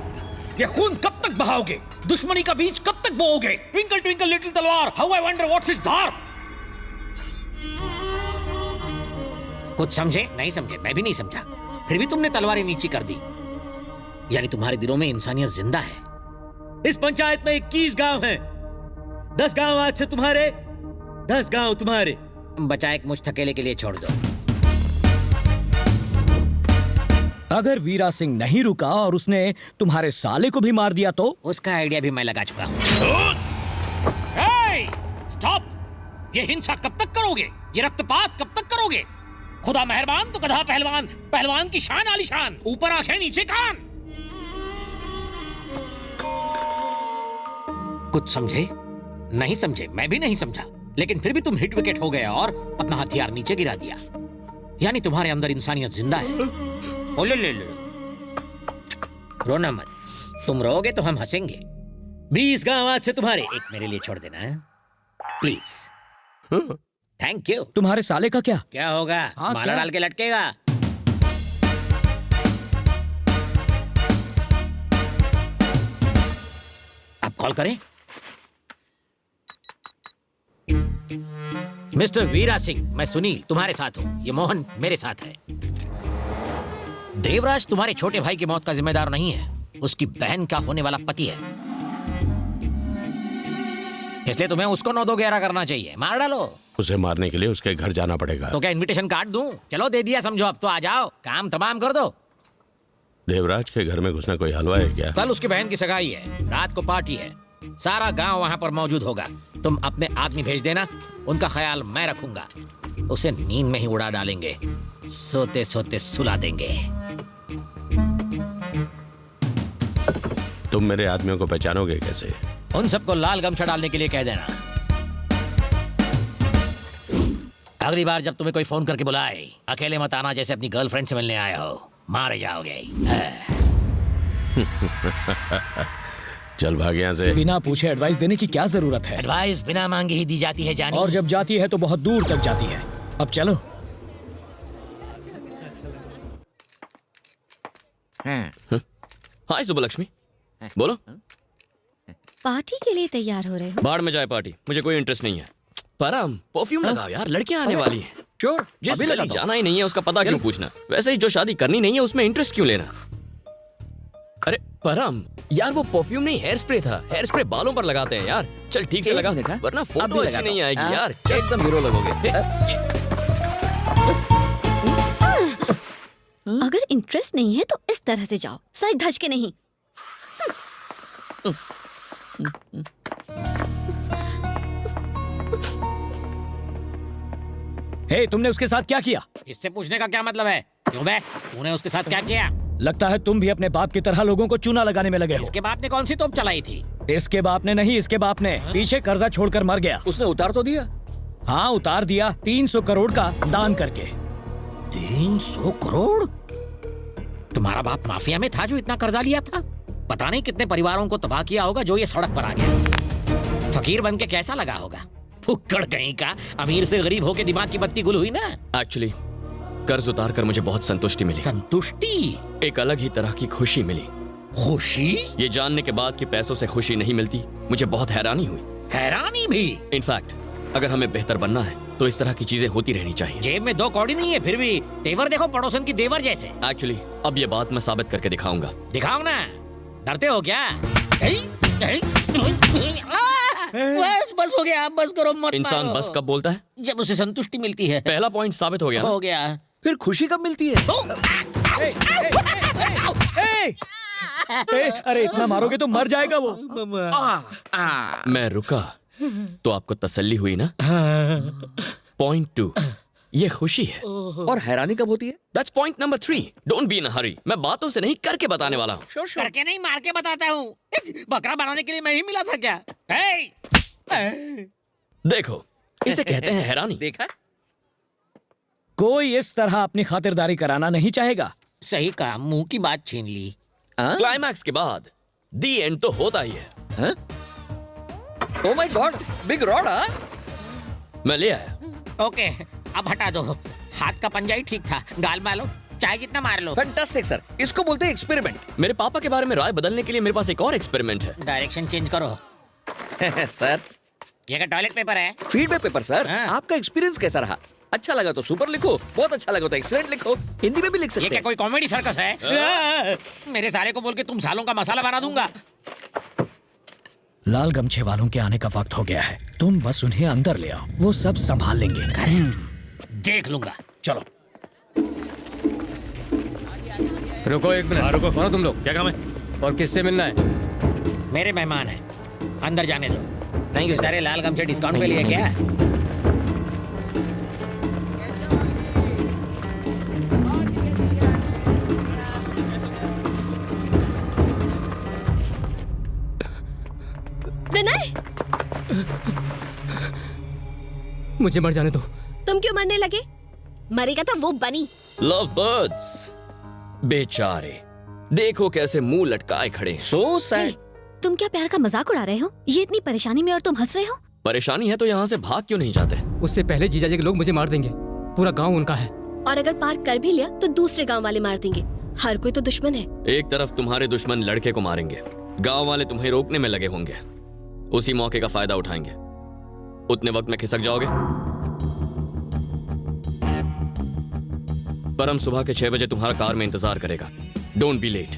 ये खून कब तक बहाओगे? दुश्मनी का बीज कब तक बोओगे? ट्विंकल ट्विंकल लिटिल तलवार, how I wonder what's its धार। कुछ समझे? नहीं समझे? मैं भी नहीं समझा। फिर भी तुमने तलवारें नीची कर दी। यानी तुम्हारे दिलों में इंसानियत जिंदा है। इस पंचायत में 21 गांव हैं। 10 गांव आज से तुम्हारे, 10 गांव तुम्हारे। बचा एक मुझ थकेले के लिए छोड़ दो। अगर वीरा सिंह नहीं रुका और उसने तुम्हारे साले को भी मार दिया तो? उसका आइडिया भी मैं लगा चुका हूँ। स्टॉप! ये हिंसा कब तक करोगे? ये रक्तपात कब तक करोगे? खुदा मेहरबान तो गधा पहलवान, पहलवान की शान आलीशान, ऊपर आंखें नीचे कान। कुछ समझे? नहीं समझे? मैं भी नहीं समझा। लेकिन फिर भी तुम हिट विकेट हो गए और अपना हथियार नीचे गिरा दिया। यानी तुम्हारे अंदर इंसानियत जिंदा है। ओ ले ले ले। रोना मत, तुम रोगे तो हम हंसेंगे। 20 गांव आज से तुम्हारे, एक मेरे लिए छोड़ देना प्लीज। Thank you. तुम्हारे साले का क्या? क्या होगा? माला डाल के लटकेगा। अब कॉल करें। मिस्टर वीरा सिंह, मैं सुनील तुम्हारे साथ हूं। ये मोहन मेरे साथ है। देवराज तुम्हारे छोटे भाई की मौत का जिम्मेदार नहीं है, उसकी बहन का होने वाला पति है। इसलिए तुम्हें उसको 9-2-11 करना चाहिए। मार डालो उसे। मारने के लिए उसके घर जाना पड़ेगा। तो क्या इनविटेशन कार्ड दूं? चलो दे दिया समझो, अब तो आ जाओ, काम तमाम कर दो। देवराज के घर में घुसना कोई हलवा है क्या? कल उसकी बहन की सगाई है, रात को पार्टी है, सारा गांव वहां पर मौजूद होगा। तुम अपने आदमी भेज देना, उनका ख्याल मैं रखूंगा। उसे नींद में ही उड़ा डालेंगे, सोते सोते सुला देंगे। तुम मेरे आदमियों को पहचानोगे कैसे? उन सबको लाल गमछा डालने के लिए कह देना। अगली बार जब तुम्हें कोई फोन करके बुलाए, अकेले मत आना जैसे अपनी गर्लफ्रेंड से मिलने आए हो, मारे जाओगे। चल भाग यहाँ से। बिना पूछे एडवाइस देने की क्या जरूरत है? एडवाइस बिना मांगे ही दी जाती है जानी। और जब जाती है तो बहुत दूर तक जाती है। अब चलो। हाय सुबलक्ष्मी, बोलो। पार्टी के लिए तैयार हो रहे हो? बाढ़ में जाए पार्टी, मुझे कोई इंटरेस्ट नहीं है। परम परफ्यूम लगाओ यार, लड़कियां आने वाली हैं। श्योर, जिस गली जाना ही नहीं है उसका पता क्यों पूछना? वैसे ही जो शादी करनी नहीं है उसमें इंटरेस्ट क्यों लेना? अरे परम यार, वो परफ्यूम नहीं हेयर स्प्रे था। हेयर स्प्रे बालों पर लगाते हैं यार। चल ठीक से लगा, वरना फोटो अच्छी नहीं आएगी यार। एकदम हीरो लगोगे। अगर इंटरेस्ट नहीं है तो इस तरह से जाओ, सच धज के नहीं। हे, तुमने उसके साथ क्या किया? इससे पूछने का क्या मतलब है? क्यों बे, तूने उसके साथ क्या किया? लगता है तुम भी अपने बाप की तरह लोगों को चूना लगाने में लगे हो। इसके बाप ने कौन सी तोप चलाई थी? इसके बाप ने नहीं, इसके बाप ने। पीछे कर्जा छोड़कर मर गया। उसने उतार तो दिया? हाँ उतार दिया, 300 करोड़ का दान करके। 300 करोड़? तुम्हारा बाप माफिया में था जो इतना कर्जा लिया था? पता नहीं कितने परिवारों को तबाह किया होगा जो ये सड़क पर आ गया। फकीर बन के कैसा लगा होगा? फुक्कड़ कहीं का, अमीर से गरीब होके दिमाग की बत्ती गुल हुई ना। एक्चुअली कर्ज उतार कर मुझे बहुत संतुष्टि मिली। संतुष्टि? एक अलग ही तरह की खुशी मिली। खुशी? ये जानने के बाद कि पैसों से खुशी नहीं मिलती मुझे बहुत हैरानी हुई। हैरानी भी? इनफैक्ट अगर हमें बेहतर बनना है तो इस तरह की चीजें होती रहनी चाहिए। जेब में 2 कौड़ी नहीं है, फिर भी तेवर देखो पड़ोसन की देवर जैसे। एक्चुअली अब ये बात मैं साबित करके दिखाऊंगा। दिखाओ ना, डरते हो क्या? बस हो गया, बस करो मत। इंसान बस कब बोलता है? जब उसे संतुष्टि मिलती है। पहला पॉइंट साबित हो गया ना? हो गया। फिर खुशी कब मिलती है? अरे इतना मारोगे तो मर जाएगा वो। मैं रुका तो आपको तसल्ली हुई ना? पॉइंट 2 ये खुशी है। और हैरानी कब होती है? That's point number 3. Don't be in a hurry. मैं बातों से नहीं करके बताने वाला हूँ। करके नहीं, मार के बताता हूँ। बकरा बनाने के लिए मैं ही मिला था क्या? देखो इसे कहते हैं हैरानी। देखा? कोई इस तरह अपनी खातिरदारी कराना नहीं चाहेगा। सही कहा, मुंह की बात छीन ली। क्लाइमैक्स के बाद दी एंड तो होता ही है। Oh my God, big rod. मैं ले आया। ओके, अब हटा दो। हाथ का पंजा ही ठीक था। गाल मारो, चाहे जितना मार लो। फैंटास्टिक सर, इसको बोलते हैं एक्सपेरिमेंट। मेरे पापा के बारे में राय बदलने के लिए मेरे पास एक और एक्सपेरिमेंट है। डायरेक्शन चेंज करो। सर ये क्या टॉयलेट पेपर है? Feedback paper sir. आपका एक्सपीरियंस कैसा रहा? अच्छा लगा तो सुपर लिखो, बहुत अच्छा लगा तो एक्सीलेंट लिखो, हिंदी में भी लिख सकते हैं। ये क्या कोई कॉमेडी सर्कस है? मेरे साले को बोल के तुम सालों का मसाला बना दूंगा। लाल गमछे वालों के आने का वक्त हो गया है। तुम बस उन्हें अंदर ले आओ, वो सब संभाल लेंगे। देख लूंगा, चलो। रुको एक मिनट। रुको। कौन हो तुम लोग? क्या काम है? और किससे मिलना है? मेरे मेहमान हैं, अंदर जाने दो। Thank you. सारे लाल गमछे डिस्काउंट पे लिए क्या? विनय, मुझे मर जाने दो। तुम क्यों मरने लगे? मरेगा तो वो बनी। लव बर्ड्स बेचारे, देखो कैसे मुंह लटकाए खड़े। So sad. तुम क्या प्यार का मजाक उड़ा रहे हो? ये इतनी परेशानी में और तुम हंस रहे हो? परेशानी है तो यहाँ से भाग क्यों नहीं जाते? उससे पहले जीजाजी के लोग मुझे मार देंगे। पूरा गांव उनका है। और अगर पार कर भी लिया तो दूसरे गांव वाले मार देंगे। हर कोई तो दुश्मन है। एक तरफ तुम्हारे दुश्मन लड़के को मारेंगे, गांव वाले तुम्हें रोकने में लगे होंगे, उसी मौके का फायदा उठाएंगे। उतने वक्त में खिसक जाओगे। परम सुबह के 6 बजे तुम्हारा कार में इंतजार करेगा। Don't be late.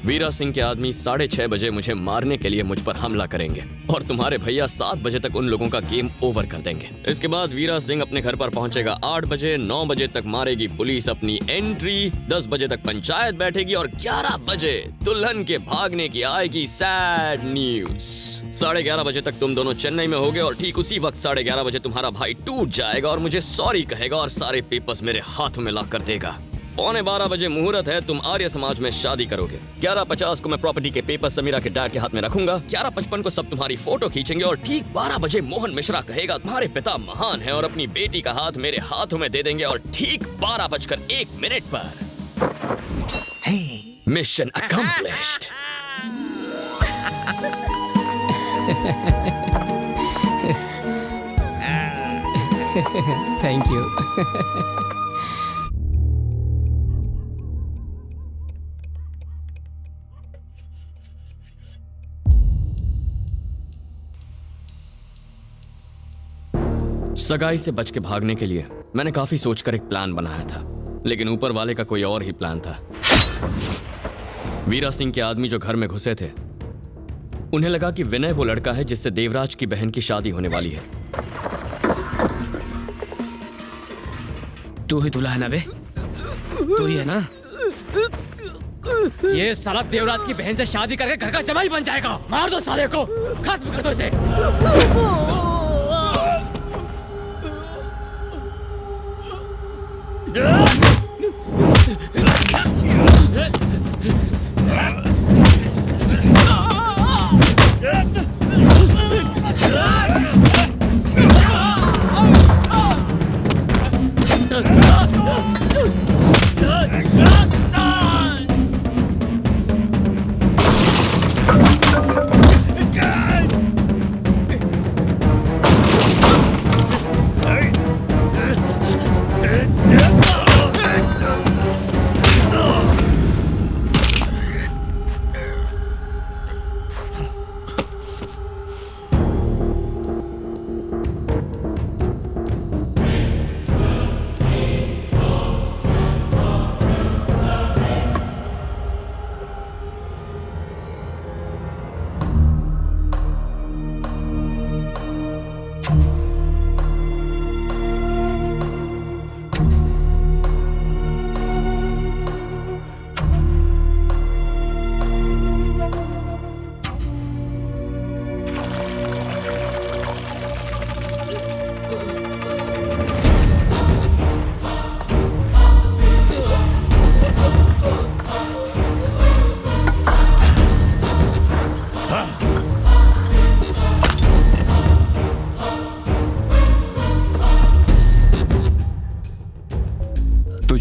Veera Singh के आदमी 6:30 बजे मुझे मारने के लिए मुझ पर हमला करेंगे और तुम्हारे भैया 7 बजे तक उन लोगों का गेम ओवर कर देंगे। इसके बाद वीरा सिंह अपने घर पर पहुंचेगा 8 बजे, 9 बजे तक मारेगी पुलिस अपनी एंट्री, 10 बजे तक पंचायत बैठेगी और 11 बजे दुल्हन के भागने की आएगी सैड न्यूज। 11:30 बजे तक तुम दोनों चेन्नई में होगे और ठीक उसी वक्त 11:30 बजे तुम्हारा भाई टूट जाएगा और मुझे सॉरी कहेगा और सारे पेपर्स मेरे हाथों में ला कर देगा। 11:15 बजे मुहूर्त है, तुम आर्य समाज में शादी करोगे। 11:50 को मैं प्रॉपर्टी के पेपर समीरा के डैड के हाथ में रखूंगा। 11:55 को सब तुम्हारी फोटो खींचेंगे और ठीक 12 बजे मोहन मिश्रा कहेगा तुम्हारे पिता महान है और अपनी बेटी का हाथ मेरे हाथों में दे देंगे और ठीक 12:01 पर मिशन अकम्प्लिश्ड। Thank you. सगाई से बच के भागने के लिए मैंने काफी सोचकर एक प्लान बनाया था, लेकिन ऊपर वाले का कोई और ही प्लान था। वीरा सिंह के आदमी जो घर में घुसे थे, उन्हें लगा कि विनय वो लड़का है जिससे देवराज की बहन की शादी होने वाली है। तू ही दुल्हा है ना बे? तू ही है ना? ये साला देवराज की बहन से शादी करके घर का जमाई बन जाएगा। मार दो साले को, खत्म कर दो इसे।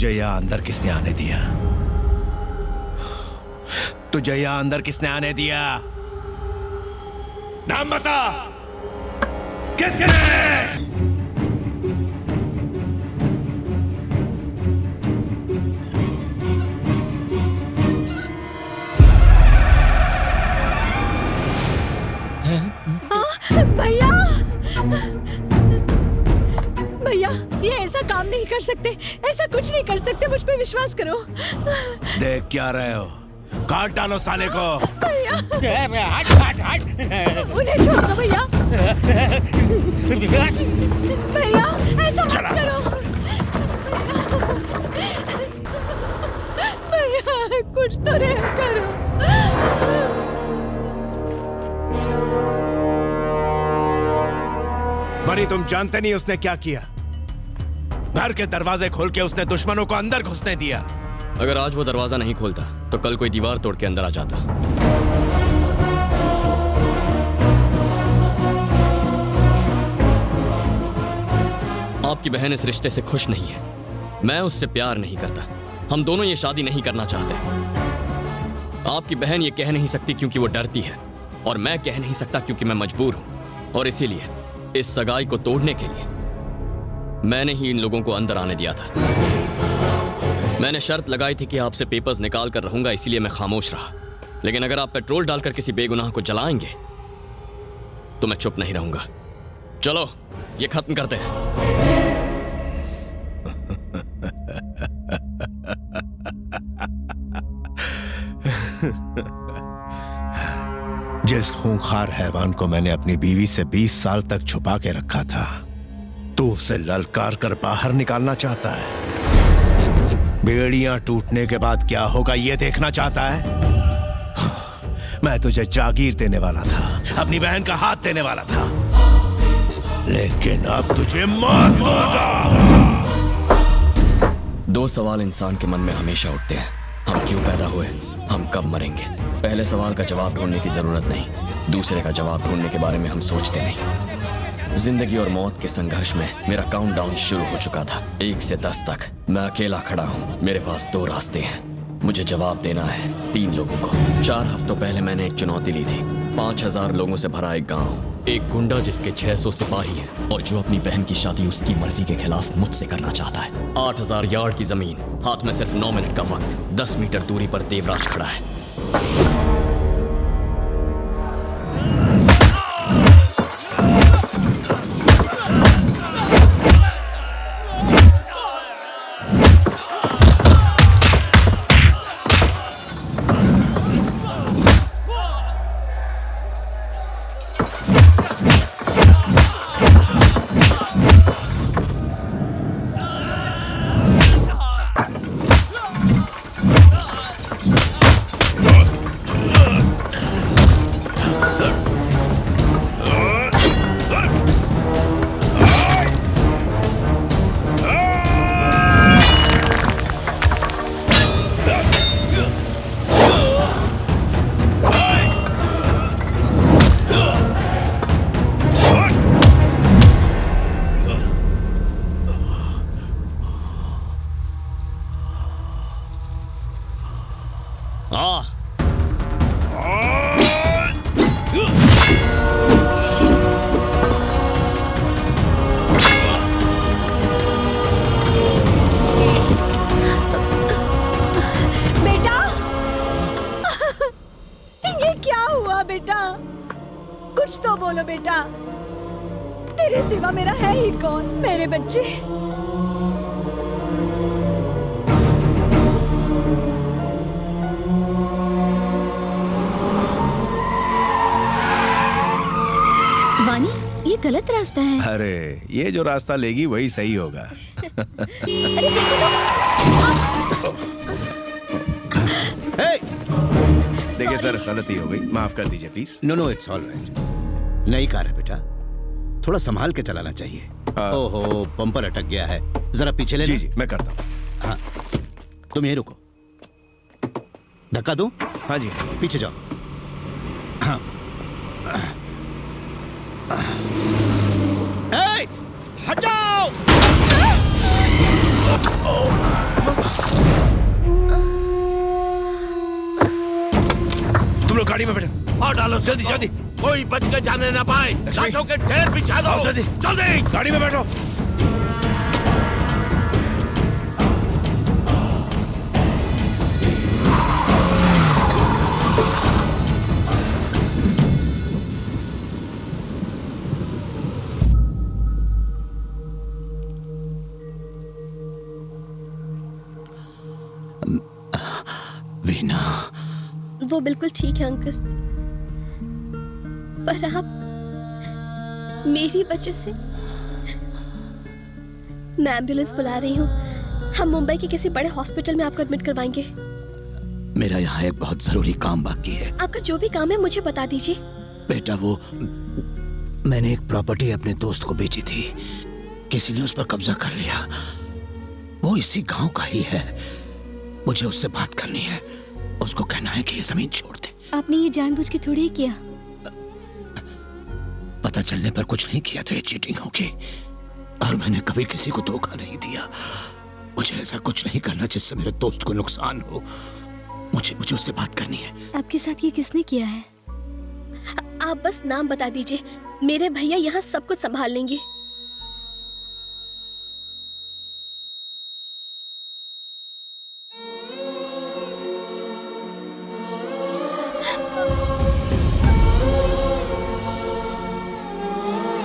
तुझे यहाँ अंदर किसने आने दिया? तुझे यहाँ अंदर किसने आने दिया? नाम बता, किसने? भैया, भैया ये ऐसा काम नहीं कर सकते, ऐसा कुछ नहीं कर सकते, मुझ पे विश्वास करो। देख क्या रहे हो? काट डालो साले को। भैया हट हट हट, उन्हें छोड़ दो भैया। भैया ऐसा मत करो। भैया कुछ तो रहम करो। मरी, तुम जानते नहीं उसने क्या किया? घर के दरवाजे खोल के उसने दुश्मनों को अंदर घुसने दिया। अगर आज वो दरवाजा नहीं खोलता तो कल कोई दीवार तोड़ के अंदर आ जाता। आपकी बहन इस रिश्ते से खुश नहीं है। मैं उससे प्यार नहीं करता। हम दोनों ये शादी नहीं करना चाहते। आपकी बहन ये कह नहीं सकती क्योंकि वो डरती है, और मैं कह नहीं सकता क्योंकि मैं मजबूर हूं। और इसीलिए इस सगाई को तोड़ने के लिए मैंने ही इन लोगों को अंदर आने दिया था। मैंने शर्त लगाई थी कि आपसे पेपर्स निकाल कर रहूंगा, इसीलिए मैं खामोश रहा। लेकिन अगर आप पेट्रोल डालकर किसी बेगुनाह को जलाएंगे तो मैं चुप नहीं रहूंगा। चलो ये खत्म करते हैं। जिस खूंखार हैवान को मैंने अपनी बीवी से 20 साल तक छुपा के रखा था, तू उसे ललकार कर बाहर निकालना चाहता है। बेड़ियां टूटने के बाद क्या होगा ये देखना चाहता है। मैं तुझे जागीर देने वाला था, अपनी बहन का हाथ देने वाला था, लेकिन अब तुझे मार दूंगा। दो सवाल इंसान के मन में हमेशा उठते हैं। हम क्यों पैदा हुए, हम कब मरेंगे। पहले सवाल का जवाब ढूंढने की जरूरत नहीं, दूसरे का जवाब ढूंढने के बारे में हम सोचते नहीं। जिंदगी और मौत के संघर्ष में मेरा काउंटडाउन शुरू हो चुका था, 1 से 10 तक। मैं अकेला खड़ा हूँ। मेरे पास 2 रास्ते हैं। मुझे जवाब देना है 3 लोगों को। 4 हफ्तों पहले मैंने एक चुनौती ली थी। 5000 लोगों से भरा एक गांव, एक गुंडा जिसके 600 सिपाही हैं और जो अपनी बहन की शादी उसकी मर्जी के खिलाफ मुझसे करना चाहता है। 8000 यार्ड की जमीन, हाथ में सिर्फ 9 मिनट का वक्त। 10 मीटर दूरी पर देवराज खड़ा है। कुछ तो बोलो बेटा, तेरे सिवा मेरा है ही कौन। मेरे बच्चे, वानी ये गलत रास्ता है। अरे ये जो रास्ता लेगी वही सही होगा। अरे देखो देखिए सर, गलती हो गई, माफ कर दीजिए please. No it's all right. नई कार है बेटा, थोड़ा संभाल के चलाना चाहिए। ओहो, बम्पर अटक गया है, जरा पीछे ले। जी मैं करता हूँ। हाँ, तुम यहीं रुको। धक्का दूं? हाँ जी। पीछे जाओ। हाँ। हट जाओ। तुम लोग गाड़ी में बैठो और डालो जल्दी जल्दी, कोई बच के जाने ना पाए। लाशों के ढेर बिछा दो, जल्दी जल्दी गाड़ी में बैठो। वीना, वो बिल्कुल ठीक है अंकल, पर आप मेरी वजह से। मैं एम्बुलेंस बुला रही हूँ, हम मुंबई के किसी बड़े हॉस्पिटल में आपको एडमिट करवाएंगे। मेरा यहाँ एक बहुत जरूरी काम बाकी है। आपका जो भी काम है मुझे बता दीजिए। बेटा, वो मैंने एक प्रॉपर्टी अपने दोस्त को बेची थी, किसी ने उस पर कब्जा कर लिया। वो इसी गांव का ही है, मुझे उससे बात करनी है। उसको कहना है कि ये जमीन छोड़ दे। आपने ये जानबूझ के थोड़ी ही किया। पता चलने पर कुछ नहीं किया तो ये चीटिंग होगी, और मैंने कभी किसी को धोखा नहीं दिया। मुझे ऐसा कुछ नहीं करना जिससे मेरे दोस्त को नुकसान हो। मुझे उससे बात करनी है। आपके साथ ये किसने किया है? आप बस नाम बता दीजिए, मेरे भैया यहाँ सब कुछ संभाल लेंगे।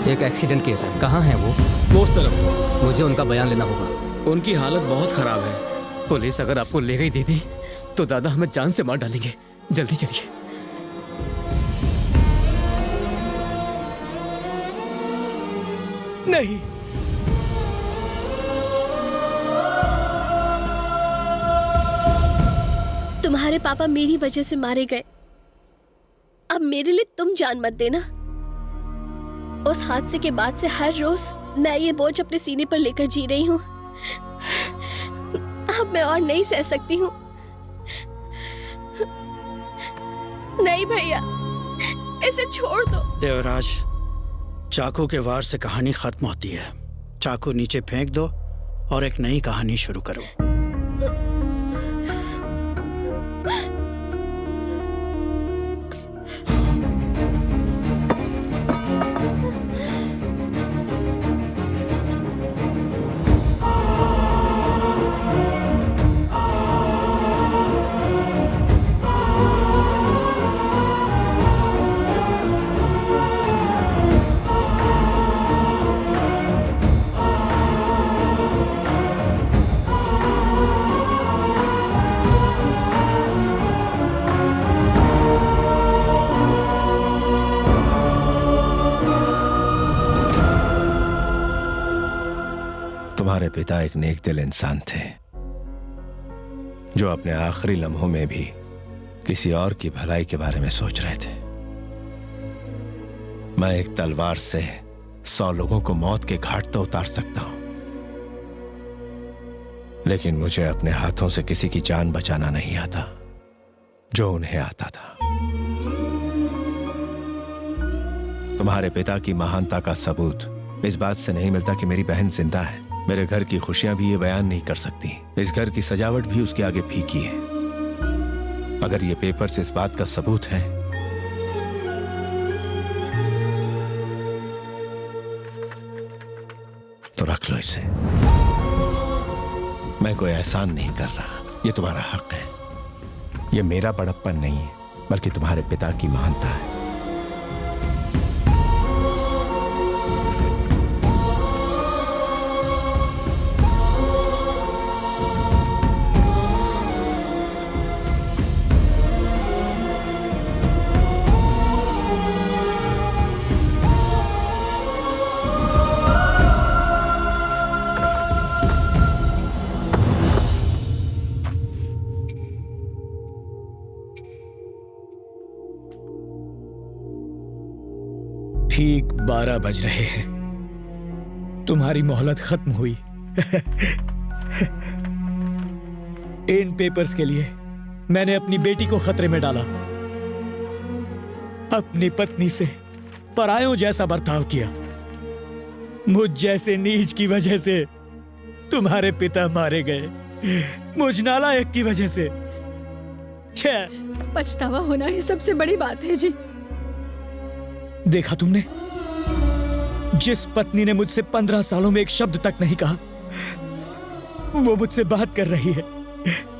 एक एक्सीडेंट केस है। कहाँ है वो उस तरफ। मुझे उनका बयान लेना होगा। उनकी हालत बहुत खराब है। पुलिस अगर आपको ले गई दीदी तो दादा हमें जान से मार डालेंगे। जल्दी चलिए। नहीं, तुम्हारे पापा मेरी वजह से मारे गए, अब मेरे लिए तुम जान मत देना। उस हादसे के बाद से हर रोज मैं ये बोझ अपने सीने पर लेकर जी रही हूँ। अब मैं और नहीं सह सकती हूँ। नहीं भैया, इसे छोड़ दो। देवराज, चाकू के वार से कहानी खत्म होती है। चाकू नीचे फेंक दो और एक नई कहानी शुरू करो। तुम्हारे पिता एक नेक दिल इंसान थे जो अपने आखिरी लम्हों में भी किसी और की भलाई के बारे में सोच रहे थे। मैं एक तलवार से 100 लोगों को मौत के घाट तो उतार सकता हूं, लेकिन मुझे अपने हाथों से किसी की जान बचाना नहीं आता जो उन्हें आता था। तुम्हारे पिता की महानता का सबूत इस बात से नहीं मिलता कि मेरी बहन जिंदा है। मेरे घर की खुशियां भी ये बयान नहीं कर सकती। इस घर की सजावट भी उसके आगे फीकी है। अगर ये पेपर्स इस बात का सबूत है तो रख लो इसे। मैं कोई एहसान नहीं कर रहा, ये तुम्हारा हक है। ये मेरा बड़प्पन नहीं है, बल्कि तुम्हारे पिता की महानता है। ठीक 12 बज रहे हैं। तुम्हारी मोहलत खत्म हुई। इन पेपर्स के लिए मैंने अपनी बेटी को खतरे में डाला, अपनी पत्नी से परायों जैसा बर्ताव किया। मुझ जैसे नीच की वजह से तुम्हारे पिता मारे गए। मुझ नालायक की वजह से। छे पछतावा होना ही सबसे बड़ी बात है जी। देखा तुमने, जिस पत्नी ने मुझसे 15 सालों में एक शब्द तक नहीं कहा, वो मुझसे बात कर रही है।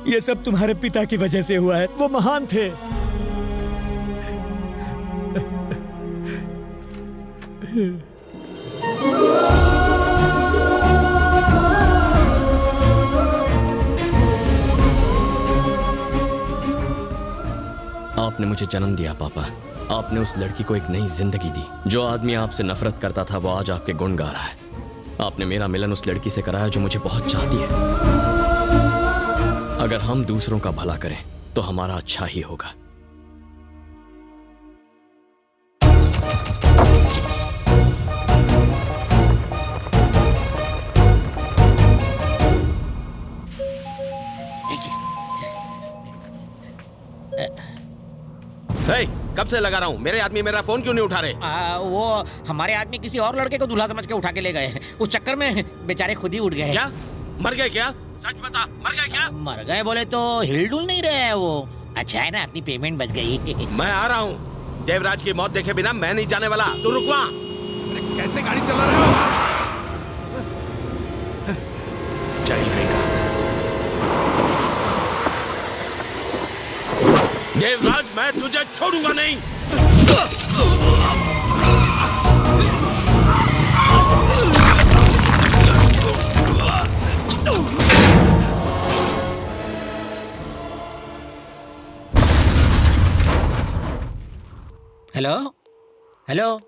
ये सब तुम्हारे पिता की वजह से हुआ है। वो महान थे। आपने मुझे जन्म दिया पापा। आपने उस लड़की को एक नई जिंदगी दी। जो आदमी आपसे नफरत करता था वो आज आपके गुण गा रहा है। आपने मेरा मिलन उस लड़की से कराया जो मुझे बहुत चाहती है। अगर हम दूसरों का भला करें तो हमारा अच्छा ही होगा। हे, कब से लगा रहा हूँ, मेरे आदमी मेरा फोन क्यों नहीं उठा रहे? वो हमारे आदमी किसी और लड़के को दूल्हा समझ के उठा के ले गए हैं। उस चक्कर में बेचारे खुद ही उठ गए। क्या मर गए? क्या सच बता, मर गए क्या? मर गए बोले तो हिलडुल नहीं रहे हैं वो। अच्छा है ना, अपनी पेमेंट बच गई। मैं आ रहा हूँ। देवराज की मौत देखे बिना मैं नहीं जाने वाला। तू रुक वहाँ। कैसे गाड़ी चला रहे हो? जाहिल कहीं का। देवराज, मैं तुझे छोड़ूंगा नहीं। Hello hello.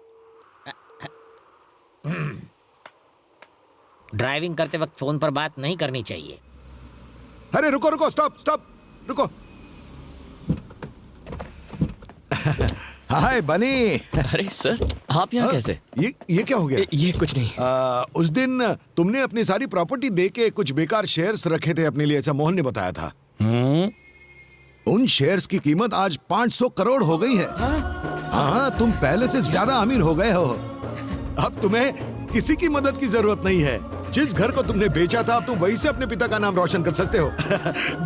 ड्राइविंग करते वक्त फोन पर बात नहीं करनी चाहिए। अरे रुको रुको, स्टॉप स्टॉप, रुको। हाय बनी। अरे सर, आप यहाँ कैसे? ये क्या हो गया? ये कुछ नहीं। उस दिन तुमने अपनी सारी प्रॉपर्टी दे के कुछ बेकार शेयर्स रखे थे अपने लिए, ऐसा मोहन ने बताया था। उन शेयर्स की कीमत आज 500 करोड़ हो गई है। हाँ, तुम पहले से ज्यादा अमीर हो गए हो। अब तुम्हें किसी की मदद की जरूरत नहीं है। जिस घर को तुमने बेचा था, अब तुम वहीं से अपने पिता का नाम रोशन कर सकते हो।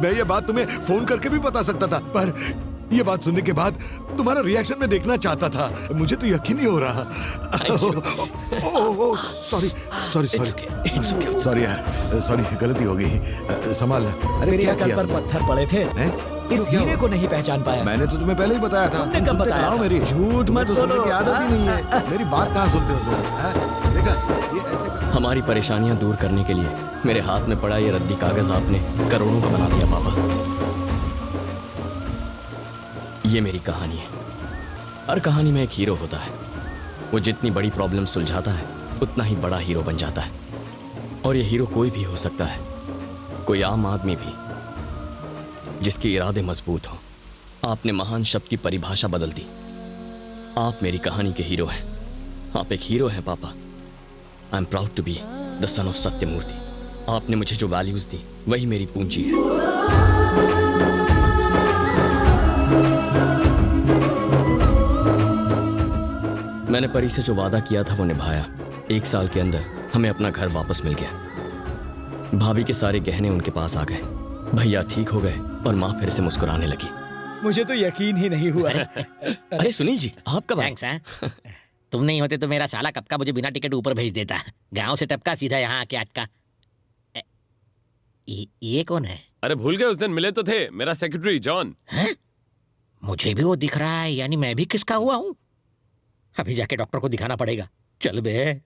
मैं ये बात तुम्हें फोन करके भी बता सकता था, पर ये बात सुनने के बाद तुम्हारा रिएक्शन मैं देखना चाहता था। मुझे तो यकीन नहीं हो रहा। सॉरी सॉरी सॉरी सॉरी यार, सॉरी, गलती हो गई। संभाल। अरे क्या किया? पर पत्थर पड़े थे। इस हीरे को नहीं पहचान पाया। मैंने तो तुम्हें पहले ही बताया था। तुमने कब बताया था? मेरी झूठ मत तो सुनने की आदत ही नहीं है। मेरी बात कहाँ सुनते हो तुम? देखा, ये ऐसे हमारी परेशानियां दूर करने के लिए मेरे हाथ में पड़ा ये रद्दी कागज आपने करोड़ों का बना दिया पापा। ये मेरी कहानी है। हर कहानी में एक हीरो होता है। वो जितनी बड़ी प्रॉब्लम सुलझाता है उतना ही बड़ा हीरो बन जाता है। और ये हीरो कोई भी हो सकता है, कोई आम आदमी भी, जिसके इरादे मजबूत हों। आपने महान शब्द की परिभाषा बदल दी। आप मेरी कहानी के हीरो हैं। आप एक हीरो हैं पापा। I am proud to be the son of Satyamurthy. आपने मुझे जो वैल्यूज दी वही मेरी पूंजी है। मैंने परी से जो वादा किया था वो निभाया। 1 साल के अंदर हमें अपना घर वापस मिल गया। भाभी के सारे गहने उनके पास आ गए। भैया ठीक हो गए और माँ फिर से मुस्कुराने लगी। मुझे तो यकीन ही नहीं हुआ। अरे सुनील जी, आप कब आए? तुम नहीं होते तो मेरा साला कब का मुझे बिना टिकट ऊपर भेज देता। गांव से टपका सीधा यहाँ आके अटका। ये कौन है? अरे भूल गए, उस दिन मिले तो थे, मेरा सेक्रेटरी जॉन। मुझे भी वो दिख रहा है, यानी मैं भी किसका हुआ हूँ। अभी जाके डॉक्टर को दिखाना पड़ेगा। चल बे।